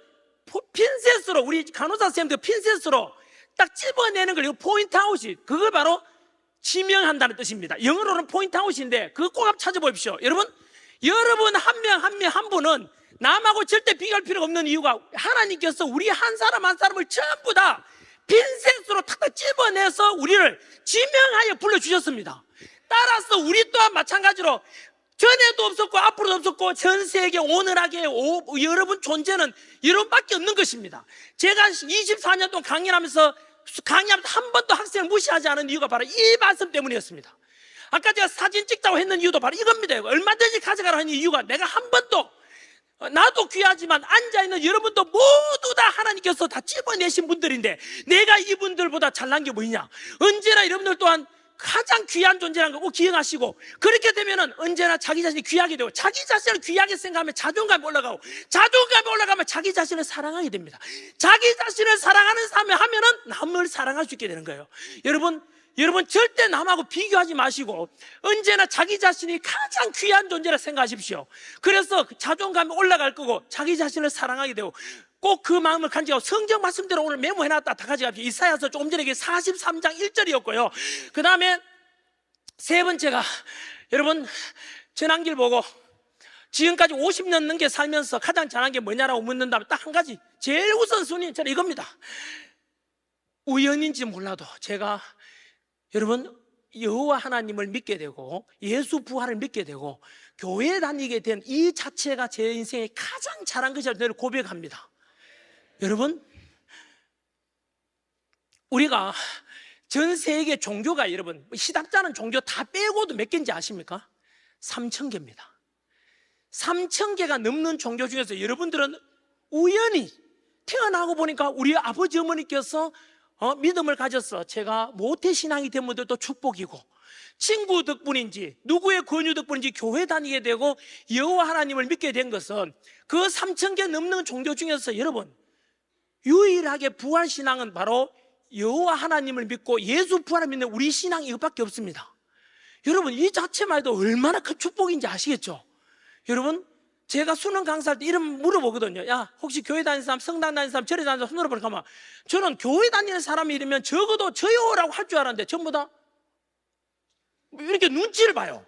핀셋으로, 우리 간호사 선생님들 핀셋으로 딱 집어내는 걸, 이거 포인트 아웃이, 그걸 바로 지명한다는 뜻입니다. 영어로는 포인트 아웃인데 그거 꼭 한번 찾아보십시오. 여러분 한 분은 남하고 절대 비교할 필요가 없는 이유가 하나님께서 우리 한 사람 한 사람을 전부 다 핀셋으로 탁탁 집어내서 우리를 지명하여 불러주셨습니다. 따라서 우리 또한 마찬가지로 전에도 없었고 앞으로도 없었고 전 세계 오늘하게 여러분 존재는 여러분밖에 없는 것입니다. 제가 24년 동안 강연하면서 한 번도 학생을 무시하지 않은 이유가 바로 이 말씀 때문이었습니다. 아까 제가 사진 찍자고 했는 이유도 바로 이겁니다. 얼마든지 가져가라 하는 이유가, 내가 한 번도, 나도 귀하지만 앉아있는 여러분도 모두 다 하나님께서 다 집어내신 분들인데 내가 이분들보다 잘난 게 뭐냐? 언제나 여러분들 또한 가장 귀한 존재라는 거 꼭 기억하시고, 그렇게 되면은 언제나 자기 자신이 귀하게 되고, 자기 자신을 귀하게 생각하면 자존감이 올라가고, 자존감이 올라가면 자기 자신을 사랑하게 됩니다. 자기 자신을 사랑하는 사람이 하면은 남을 사랑할 수 있게 되는 거예요. 여러분 절대 남하고 비교하지 마시고 언제나 자기 자신이 가장 귀한 존재라 생각하십시오. 그래서 자존감이 올라갈 거고 자기 자신을 사랑하게 되고, 꼭 그 마음을 간직하고 성경 말씀대로 오늘 메모해놨다 다 가져갑시다. 이사야서 조금 전에 43장 1절이었고요 그 다음에 세 번째가, 여러분 전환길 보고 지금까지 50년 넘게 살면서 가장 잘한 게 뭐냐라고 묻는다면 딱 한 가지, 제일 우선순위 저는 이겁니다. 우연인지 몰라도 제가 여러분 여호와 하나님을 믿게 되고 예수 부활을 믿게 되고 교회 다니게 된 이 자체가 제 인생에 가장 잘한 것이라고 늘 고백합니다. 여러분, 우리가 전 세계 종교가, 여러분 시답자는 종교 다 빼고도 몇 개인지 아십니까? 3,000개입니다 3,000개가 넘는 종교 중에서 여러분들은 우연히 태어나고 보니까 우리 아버지 어머니께서 믿음을 가졌어. 제가 모태신앙이 된 분들도 축복이고, 친구 덕분인지 누구의 권유 덕분인지 교회 다니게 되고 여호와 하나님을 믿게 된 것은 그 3,000개 넘는 종교 중에서 여러분 유일하게 부활신앙은 바로 여호와 하나님을 믿고 예수 부활을 믿는 우리 신앙이 이것밖에 없습니다. 여러분 이 자체만 해도 얼마나 큰 축복인지 아시겠죠? 여러분 제가 수능 강사할 때 이름 물어보거든요. 야, 혹시 교회 다니는 사람, 성당 다니는 사람, 절에 다니는 사람 손으로 보니까 막, 저는 교회 다니는 사람이 이러면 적어도 저요라고 할 줄 알았는데 전부 다 이렇게 눈치를 봐요.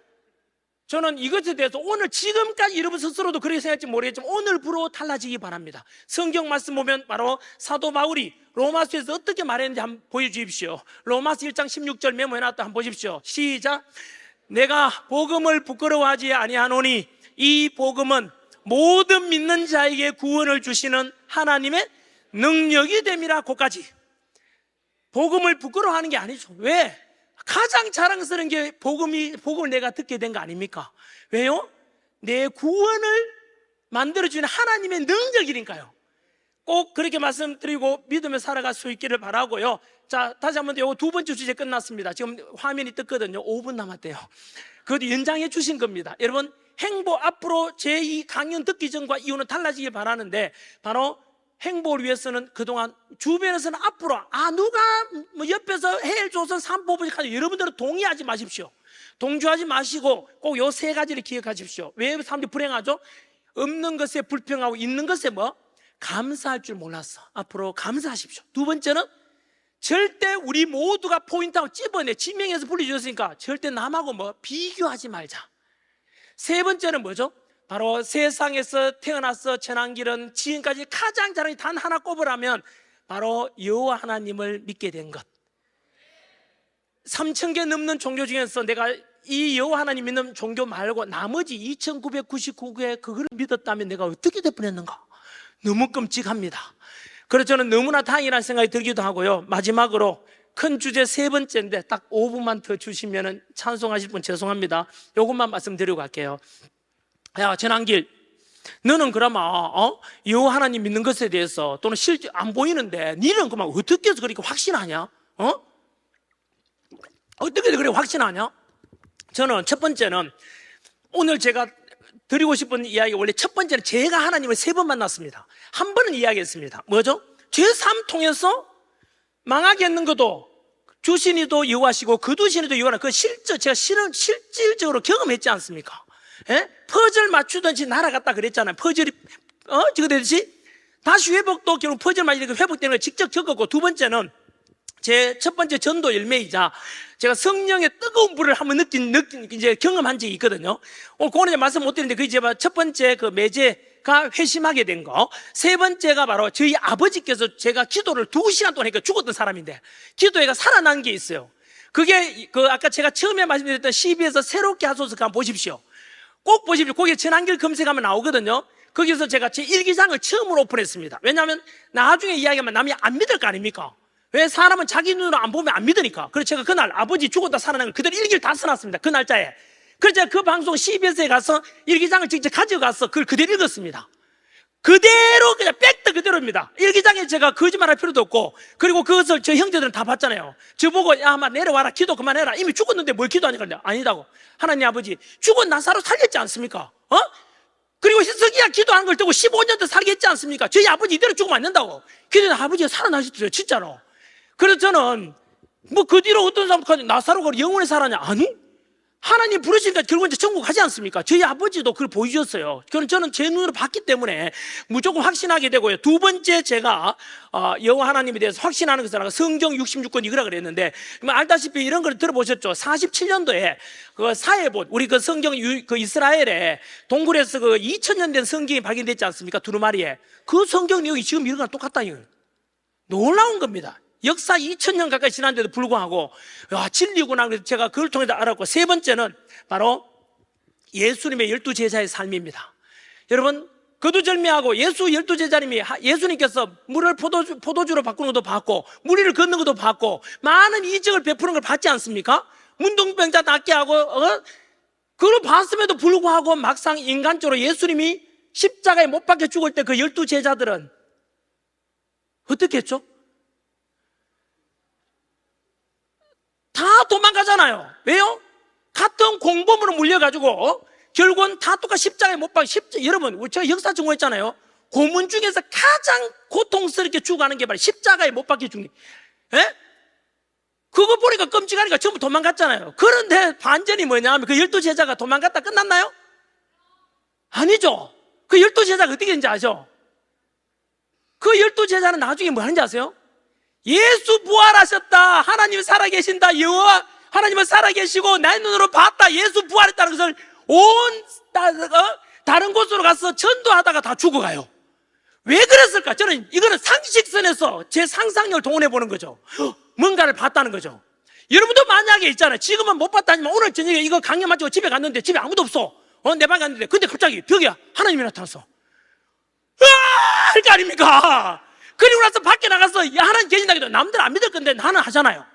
저는 이것에 대해서 오늘 지금까지 여러분 스스로도 그렇게 생각할지 모르겠지만 오늘부로 달라지기 바랍니다. 성경 말씀 보면 바로 사도 바울이 로마서에서 어떻게 말했는지 한번 보여주십시오. 로마서 1장 16절 메모해놨다 한번 보십시오. 시작. 내가 복음을 부끄러워하지 아니하노니 이 복음은 모든 믿는 자에게 구원을 주시는 하나님의 능력이 됨이라. 고까지. 복음을 부끄러워하는 게 아니죠. 왜? 가장 자랑스러운 게 복음을 내가 듣게 된 거 아닙니까? 왜요? 내 구원을 만들어주는 하나님의 능력이니까요. 꼭 그렇게 말씀드리고 믿으며 살아갈 수 있기를 바라고요. 자, 다시 한번 요 두 번째 주제 끝났습니다. 지금 화면이 떴거든요. 5분 남았대요. 그것도 연장해 주신 겁니다. 여러분 행복, 앞으로 제 이 강연 듣기 전과 이후는 달라지길 바라는데, 바로 행복을 위해서는 그동안 주변에서는 앞으로 누가 뭐 옆에서 해일조선 삼포부직하지, 여러분들은 동의하지 마십시오. 동조하지 마시고 꼭 요 세 가지를 기억하십시오. 왜 사람들이 불행하죠? 없는 것에 불평하고 있는 것에 뭐? 감사할 줄 몰랐어. 앞으로 감사하십시오. 두 번째는 절대 우리 모두가 포인트하고 집어내 지명해서 불러주셨으니까 절대 남하고 뭐 비교하지 말자. 세 번째는 뭐죠? 바로 세상에서 태어나서 천한길은 지금까지 가장 자랑이 단 하나 꼽으라면 바로 여호와 하나님을 믿게 된 것. 3,000개 넘는 종교 중에서 내가 이 여호와 하나님 믿는 종교 말고 나머지 2,999개 그걸 믿었다면 내가 어떻게 될 뻔했는가? 너무 끔찍합니다. 그래서 저는 너무나 다행이라는 생각이 들기도 하고요. 마지막으로 큰 주제 세 번째인데 딱 5분만 더 주시면 찬송하실 분 죄송합니다. 이것만 말씀드리고 갈게요. 야, 전한길, 너는 그러면 여호와 하나님 믿는 것에 대해서 또는 실제 안 보이는데 니는 그만 어떻게 해서 그렇게 확신하냐? 어떻게 해서 그렇게 확신하냐? 저는 첫 번째는 오늘 제가 드리고 싶은 이야기, 원래 첫 번째는 제가 하나님을 3번 만났습니다. 한 번은 이야기했습니다. 뭐죠? 제3 통해서 망하게 했는 것도 주신이도 여호와시고 거두신이도 여호와라. 그 제가 실질적으로 경험했지 않습니까? 예? 퍼즐 맞추든지 날아갔다 그랬잖아요. 퍼즐이 저거 되듯이 다시 회복도 결국 퍼즐 맞으니까 회복되는 걸 직접 겪었고, 두 번째는 제 첫 번째 전도 열매이자 제가 성령의 뜨거운 불을 한번 이제 경험한 적이 있거든요. 오늘 그거는 말씀 못 드리는데, 그 이제 첫 번째 그 매제가 회심하게 된 거. 세 번째가 바로 저희 아버지께서 제가 기도를 2시간 동안 했니까 죽었던 사람인데 기도회가 살아난 게 있어요. 그게 그 아까 제가 처음에 말씀드렸던 CB에서 새롭게 하소서 한번 보십시오. 꼭 보십시오. 거기에 전한길 검색하면 나오거든요. 거기서 제가 제 일기장을 처음으로 오픈했습니다. 왜냐하면 나중에 이야기하면 남이 안 믿을 거 아닙니까? 왜? 사람은 자기 눈으로 안 보면 안 믿으니까. 그래서 제가 그날 아버지 죽었다 살아난 걸 그대로 일기를 다 써놨습니다. 그 날짜에. 그래서 제가 그 방송 CBS에 가서 일기장을 직접 가져가서 그걸 그대로 읽었습니다. 그대로 그냥 빽다 그대로입니다. 일기장에 제가 거짓말할 필요도 없고, 그리고 그것을 저 형제들은 다 봤잖아요. 저보고 야 아마 내려와라, 기도 그만해라. 이미 죽었는데 뭘 기도하니까. 아니다고. 하나님 아버지 죽은 나사로 살겠지 않습니까? 그리고 히스기야 기도하는 걸 두고 15년 더 살게 했지 않습니까? 저희 아버지 이대로 죽으면 안 된다고. 그래서 아버지가 살아나셨어요, 진짜로. 그래서 저는 뭐 그 뒤로 어떤 사람까지 나사로가 영원히 살아냐? 아니, 하나님 부르시니까 결국 이제 천국 가지 않습니까? 저희 아버지도 그걸 보여주셨어요. 저는 제 눈으로 봤기 때문에 무조건 확신하게 되고요. 두 번째 제가 여호와 하나님에 대해서 확신하는 것은 성경 66권 이거라 그랬는데, 알다시피 이런 걸 들어보셨죠? 47년도에 그 사해봇, 우리 그 성경 그 이스라엘에 동굴에서 그 2000년 된 성경이 발견됐지 않습니까? 두루마리에. 그 성경 내용이 지금 이런 거랑 똑같다. 이거 놀라운 겁니다. 역사 2000년 가까이 지났는데도 불구하고 진리구나. 그래서 제가 그걸 통해서 알았고, 세 번째는 바로 예수님의 12제자의 삶입니다. 여러분, 거두절미하고 예수 12제자님이 예수님께서 물을 포도주로 바꾸는 것도 봤고, 무리를 걷는 것도 봤고, 많은 이적을 베푸는 걸 봤지 않습니까? 문둥병자 낫게 하고 그걸 봤음에도 불구하고 막상 인간적으로 예수님이 십자가에 못 박혀 죽을 때 그 12제자들은 어떻게 했죠? 다 도망가잖아요. 왜요? 같은 공범으로 물려가지고 결국은 다 똑같이 십자가에 못 박혀. 여러분, 제가 역사 증거했잖아요. 고문 중에서 가장 고통스럽게 죽어가는 게 바로 십자가에 못 박혀 죽는. 예? 그거 보니까 끔찍하니까 전부 도망갔잖아요. 그런데 반전이 뭐냐면 그 12제자가 도망갔다 끝났나요? 아니죠. 그 12제자가 어떻게 됐는지 아죠? 그 12제자는 나중에 뭐 하는지 아세요? 예수 부활하셨다, 하나님 살아계신다, 여호와 하나님은 살아계시고 나의 눈으로 봤다, 예수 부활했다는 것을 다른 곳으로 가서 전도하다가 다 죽어가요. 왜 그랬을까? 저는 이거는 상식선에서 제 상상력을 동원해 보는 거죠. 뭔가를 봤다는 거죠. 여러분도 만약에 있잖아요. 지금은 못 봤다지만 오늘 저녁에 이거 강연 마치고 집에 갔는데 집에 아무도 없어. 내 방에 갔는데 근데 갑자기 벽에 하나님이 나타났어. 할 거 아닙니까? 그리고 나서 밖에 나가서 하나님 계신다고 해도 남들 안 믿을 건데 나는 하잖아요.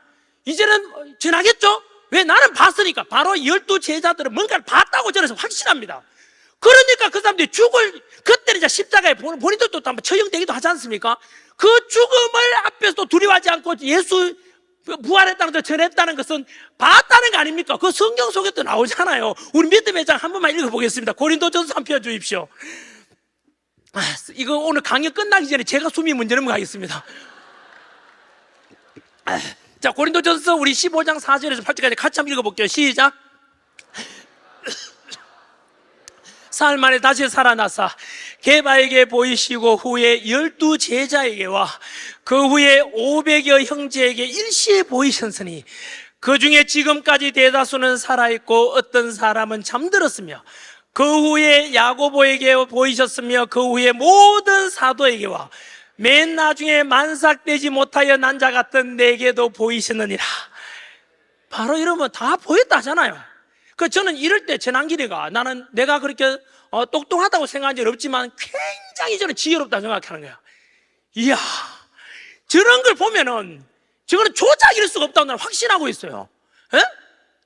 이제는 전하겠죠? 왜? 나는 봤으니까. 바로 12제자들은 뭔가를 봤다고 저는 확신합니다. 그러니까 그 사람들이 그때는 이제 십자가에 본인들도 또 한번 처형되기도 하지 않습니까? 그 죽음을 앞에서 또 두려워하지 않고 예수 부활했다는 것을 전했다는 것은 봤다는 거 아닙니까? 그 성경 속에 또 나오잖아요. 우리 믿음의 장 한 번만 읽어보겠습니다. 고린도전서 3편 펴주십시오. 이거 오늘 강연 끝나기 전에 제가 숨이 문제 넘어가겠습니다. 자, 고린도전서 우리 15장 4절에서 8절까지 같이 한번 읽어볼게요. 시작. 사흘 만에 다시 살아나사 게바에게 보이시고 후에 12 제자에게와 그 후에 500여 형제에게 일시에 보이셨으니 그 중에 지금까지 대다수는 살아있고 어떤 사람은 잠들었으며 그 후에 야고보에게 보이셨으며 그 후에 모든 사도에게와 맨 나중에 만삭되지 못하여 난 자 같은 내게도 보이셨느니라. 바로 이러면 다 보였다 하잖아요. 그 저는 이럴 때 전환기리가 나는 내가 그렇게 똑똑하다고 생각한 적 없지만 굉장히 저는 지혜롭다 생각하는 거야. 이야, 저런 걸 보면은 저거는 조작일 수가 없다고 나는 확신하고 있어요. 예?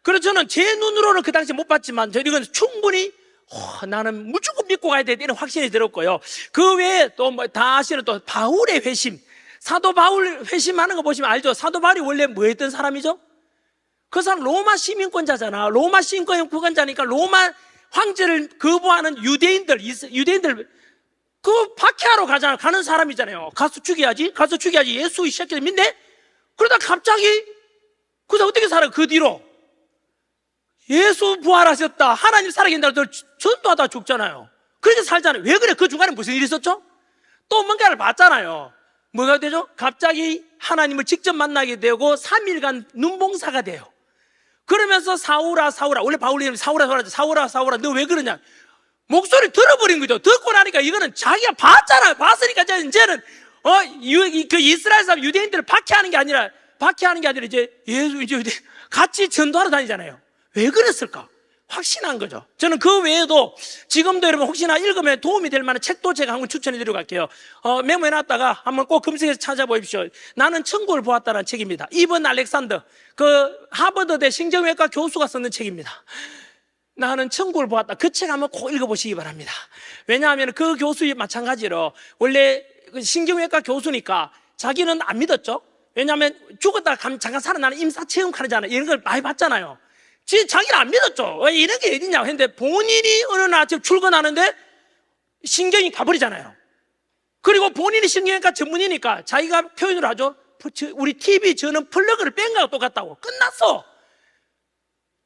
그래서 저는 제 눈으로는 그 당시에 못 봤지만 이건 충분히 나는 무조건 믿고 가야 돼 이런 확신이 들었고요. 그 외에 또 뭐 다 아시는 또 바울의 회심, 사도 바울 회심하는 거 보시면 알죠. 사도 바울이 원래 뭐 했던 사람이죠? 그 사람 로마 시민권자잖아. 로마 시민권자니까 로마 황제를 거부하는 유대인들 그 박해하러 가는 사람이잖아요. 가서 죽여야지 예수 이 새끼들 믿네? 그러다 갑자기 그래서 어떻게 살아요? 그 뒤로 예수 부활하셨다, 하나님 살아계신다, 전도하다 죽잖아요. 그렇게 살잖아요. 왜 그래? 그 중간에 무슨 일이 있었죠? 또 뭔가를 봤잖아요. 뭐가 되죠? 갑자기 하나님을 직접 만나게 되고 3일간 눈봉사가 돼요. 그러면서 사울아 원래 바울 이름이 사울아 너 왜 그러냐? 목소리 들어버린 거죠. 듣고 나니까 이거는 자기가 봤잖아요. 봤으니까 이제는 그 이스라엘 사람 유대인들을 박해하는 게 아니라 이제 이제 같이 전도하러 다니잖아요. 왜 그랬을까? 확신한 거죠. 저는 그 외에도 지금도 여러분 혹시나 읽으면 도움이 될 만한 책도 제가 한 권 추천해 드리고 갈게요. 메모해놨다가 한번 꼭 검색해서 찾아보십시오. 나는 천국을 보았다는 책입니다. 이번 알렉산더, 그 하버드대 신경외과 교수가 썼는 책입니다. 나는 천국을 보았다. 그 책 한번 꼭 읽어보시기 바랍니다. 왜냐하면 그 교수이 마찬가지로 원래 신경외과 교수니까 자기는 안 믿었죠. 왜냐하면 죽었다가 잠깐 살아나는 임사체험 하잖아요. 이런 걸 많이 봤잖아요. 자기는 안 믿었죠. 왜 이런 게 어딨냐고 했는데 본인이 어느 날 아침 출근하는데 신경이 가버리잖아요. 그리고 본인이 신경외과 전문이니까 자기가 표현을 하죠. 우리 TV 저는 플러그를 뺀 거하고 똑같다고. 끝났어.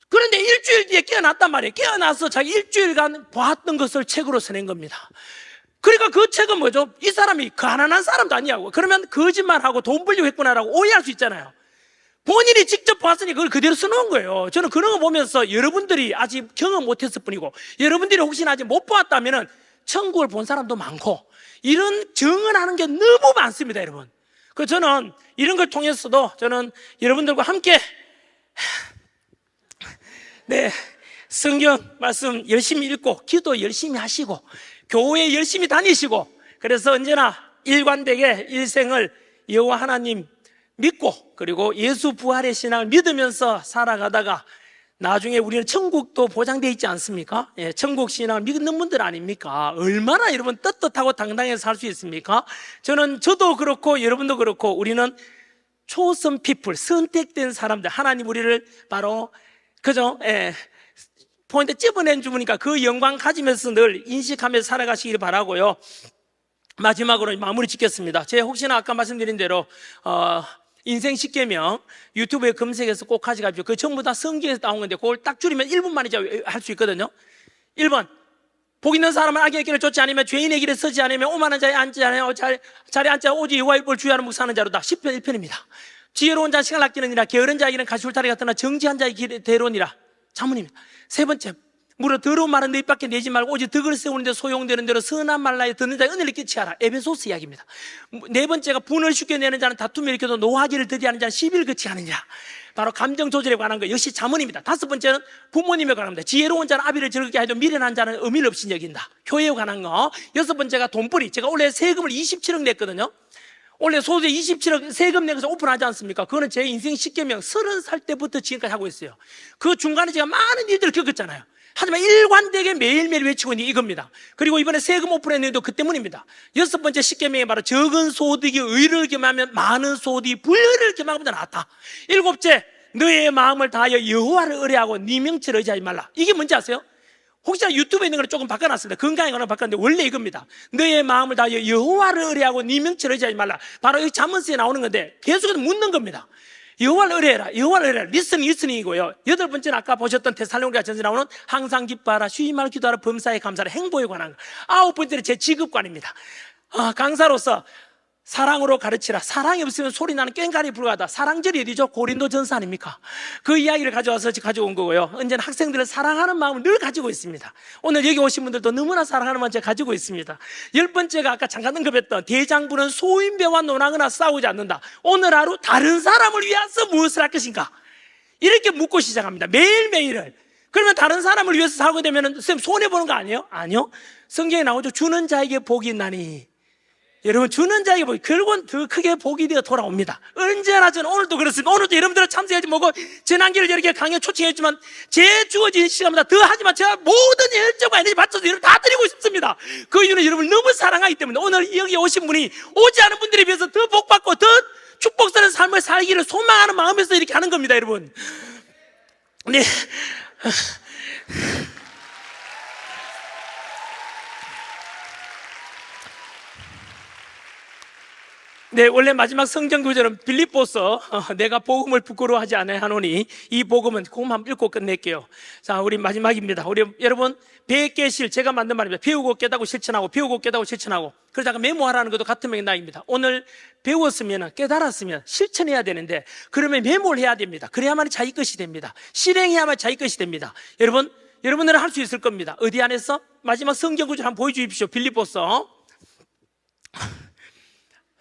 그런데 일주일 뒤에 깨어났단 말이에요. 깨어나서 자기 일주일간 보았던 것을 책으로 써낸 겁니다. 그러니까 그 책은 뭐죠? 이 사람이 가난한 사람도 아니냐고. 그러면 거짓말하고 돈 벌려고 했구나라고 오해할 수 있잖아요. 본인이 직접 봤으니 그걸 그대로 써놓은 거예요. 저는 그런 거 보면서 여러분들이 아직 경험 못했을 뿐이고 여러분들이 혹시나 아직 못 보았다면 천국을 본 사람도 많고 이런 증언하는 게 너무 많습니다, 여러분. 그 저는 이런 걸 통해서도 저는 여러분들과 함께 성경 말씀 열심히 읽고 기도 열심히 하시고 교회 열심히 다니시고 그래서 언제나 일관되게 일생을 여호와 하나님 믿고 그리고 예수 부활의 신앙을 믿으면서 살아가다가 나중에 우리는 천국도 보장되어 있지 않습니까? 예, 천국 신앙을 믿는 분들 아닙니까? 얼마나 여러분 떳떳하고 당당해서 살 수 있습니까? 저도 그렇고 여러분도 그렇고 우리는 초선 피플, 선택된 사람들, 하나님 우리를 바로 그죠? 포인트 집어낸 주니까 그 영광 가지면서 늘 인식하면서 살아가시길 바라고요. 마지막으로 마무리 짓겠습니다. 제가 혹시나 아까 말씀드린 대로 인생 10계명 유튜브에 검색해서 꼭 가져가십시오. 그 전부 다 성경에서 나온 건데 그걸 딱 줄이면 1분 만에 할 수 있거든요. 1번, 복 있는 사람은 악인의 길을 쫓지 않으며 죄인의 길에 서지 않으며 오만한 자에 앉지 않으며 자리에 앉지 않으며 오직 여호와의 법을 주의하는 묵상하는 자로다. 10편 1편입니다. 지혜로운 자 시간을 아끼느니라. 게으른 자에게는 가시 울타리 같으나 정지한 자의 길에 대로니라. 자문입니다. 세 번째, 무릇 더러운 말은 너 입 밖에 내지 말고 오직 덕을 세우는 데 소용되는 대로 선한 말라에 듣는 자의 은혜를 끼치하라. 에베소스 이야기입니다. 네 번째가 분을 쉽게 내는 자는 다툼을 일으켜도 노하기를 더디하는 자는 시비를 그치 하느니라. 바로 감정 조절에 관한 거 역시 자문입니다. 다섯 번째는 부모님에 관한 겁니다. 지혜로운 자는 아비를 즐겁게 하여도 미련한 자는 의미를 없이 여긴다. 효에 관한 거. 여섯 번째가 돈벌이. 제가 원래 세금을 27억 냈거든요. 원래 소득 27억 세금 내서 오픈하지 않습니까? 그거는 제 인생 10계명 30살 때부터 지금까지 하고 있어요. 그 중간에 제가 많은 일들을 겪었잖아요. 하지만 일관되게 매일매일 외치고 있는 게 이겁니다. 그리고 이번에 세금 오픈했는데도 그 때문입니다. 여섯 번째 10계명이 바로 적은 소득이 의를 겸하면 많은 소득이 불의를 겸하는 것보다 낫다. 일곱째, 너의 마음을 다하여 여호와를 의뢰하고 네 명체를 의지하지 말라. 이게 뭔지 아세요? 혹시나 유튜브에 있는 거는 조금 바꿔놨습니다. 건강에 관한 바꿨는데 원래 이겁니다. 너의 마음을 다하여 여호와를 의뢰하고 네 명체를 의지하지 말라. 바로 이 잠언서에 나오는 건데 계속해서 묻는 겁니다. 여호와를 의뢰해라. 여호와를 의뢰해라. 리스닝이고요. 여덟 번째는 아까 보셨던 데살로니가 전서 나오는 항상 기뻐하라, 쉬지 말고 기도하라, 범사에 감사하라, 행복에 관한 거. 아홉 번째는 제 직업관입니다. 강사로서 사랑으로 가르치라. 사랑이 없으면 소리 나는 꽹과리 불과하다. 사랑절이 어디죠? 고린도전서 아닙니까? 그 이야기를 가져와서 가져온 거고요. 언제나 학생들을 사랑하는 마음을 늘 가지고 있습니다. 오늘 여기 오신 분들도 너무나 사랑하는 마음을 제가 가지고 있습니다. 열 번째가 아까 잠깐 언급했던 대장부는 소인배와 논하거나 싸우지 않는다. 오늘 하루 다른 사람을 위해서 무엇을 할 것인가? 이렇게 묻고 시작합니다. 매일매일을. 그러면 다른 사람을 위해서 살게 되면 선생님 손해보는 거 아니에요? 아니요. 성경에 나오죠. 주는 자에게 복이 있나니. 여러분, 주는 자에게 복이, 결국은 더 크게 복이 되어 돌아옵니다. 언제나 저는 오늘도 그렇습니다. 오늘도 여러분들은 참석하지 못하고 지난기를 이렇게 강연 초청했지만 제 주어진 시간보다 더 하지만 제가 모든 열정과 에너지 맞춰서 여러분 다 드리고 싶습니다. 그 이유는 여러분을 너무 사랑하기 때문에 오늘 여기 오신 분이 오지 않은 분들에 비해서 더 복받고 더 축복스러운 삶을 살기를 소망하는 마음에서 이렇게 하는 겁니다, 여러분. 네. 네, 원래 마지막 성경 구절은 빌립보서 내가 복음을 부끄러워하지 않아야 하노니 이 복음은 그것만 한번 읽고 끝낼게요. 자, 우리 마지막입니다. 우리 여러분 배깨실 제가 만든 말입니다. 배우고 깨닫고 실천하고 배우고 깨닫고 실천하고 그러다가 메모하라는 것도 같은 맥락입니다. 오늘 배웠으면 깨달았으면 실천해야 되는데 그러면 메모를 해야 됩니다. 그래야만 자기 것이 됩니다. 실행해야만 자기 것이 됩니다. 여러분들은 할 수 있을 겁니다. 어디 안에서? 마지막 성경 구절 한번 보여주십시오. 빌립보서.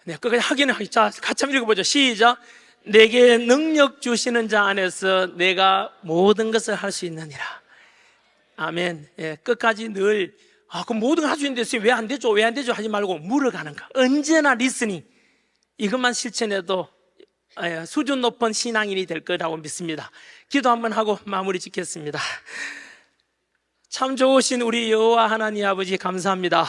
네, 끝까지 확인을 하기. 자, 같이 한번 읽어보죠. 시작. 내게 능력 주시는 자 안에서 내가 모든 것을 할 수 있느니라. 아멘. 예, 끝까지 늘, 그럼 모든 걸 할 수 있는데 왜 안 되죠? 왜 안 되죠? 하지 말고 물어가는 거. 언제나 리스닝. 이것만 실천해도 수준 높은 신앙인이 될 거라고 믿습니다. 기도 한번 하고 마무리 짓겠습니다. 참 좋으신 우리 여호와 하나님 아버지 감사합니다.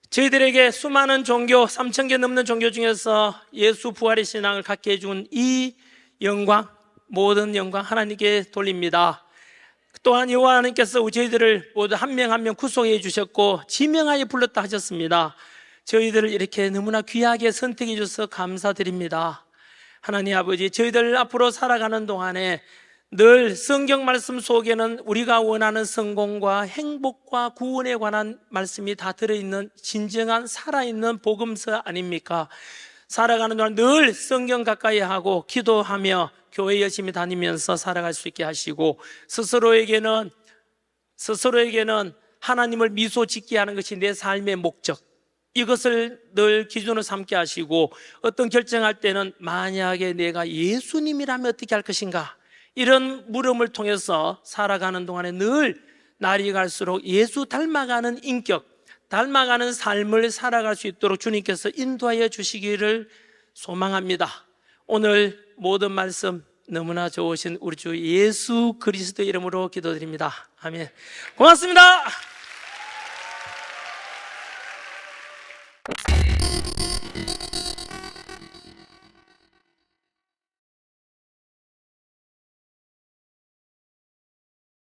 저희들에게 수많은 종교, 3,000개 넘는 종교 중에서 예수 부활의 신앙을 갖게 해준 이 영광, 모든 영광 하나님께 돌립니다. 또한 여호와 하나님께서 저희들을 모두 한 명 한 명 구속해 주셨고 지명하여 불렀다 하셨습니다. 저희들을 이렇게 너무나 귀하게 선택해 주셔서 감사드립니다. 하나님 아버지, 저희들 앞으로 살아가는 동안에 늘 성경 말씀 속에는 우리가 원하는 성공과 행복과 구원에 관한 말씀이 다 들어있는 진정한 살아있는 복음서 아닙니까? 살아가는 동안 늘 성경 가까이 하고 기도하며 교회 열심히 다니면서 살아갈 수 있게 하시고 스스로에게는 하나님을 미소 짓게 하는 것이 내 삶의 목적, 이것을 늘 기준으로 삼게 하시고 어떤 결정할 때는 만약에 내가 예수님이라면 어떻게 할 것인가, 이런 물음을 통해서 살아가는 동안에 늘 날이 갈수록 예수 닮아가는 인격, 닮아가는 삶을 살아갈 수 있도록 주님께서 인도하여 주시기를 소망합니다. 오늘 모든 말씀 너무나 좋으신 우리 주 예수 그리스도 이름으로 기도드립니다. 아멘. 고맙습니다.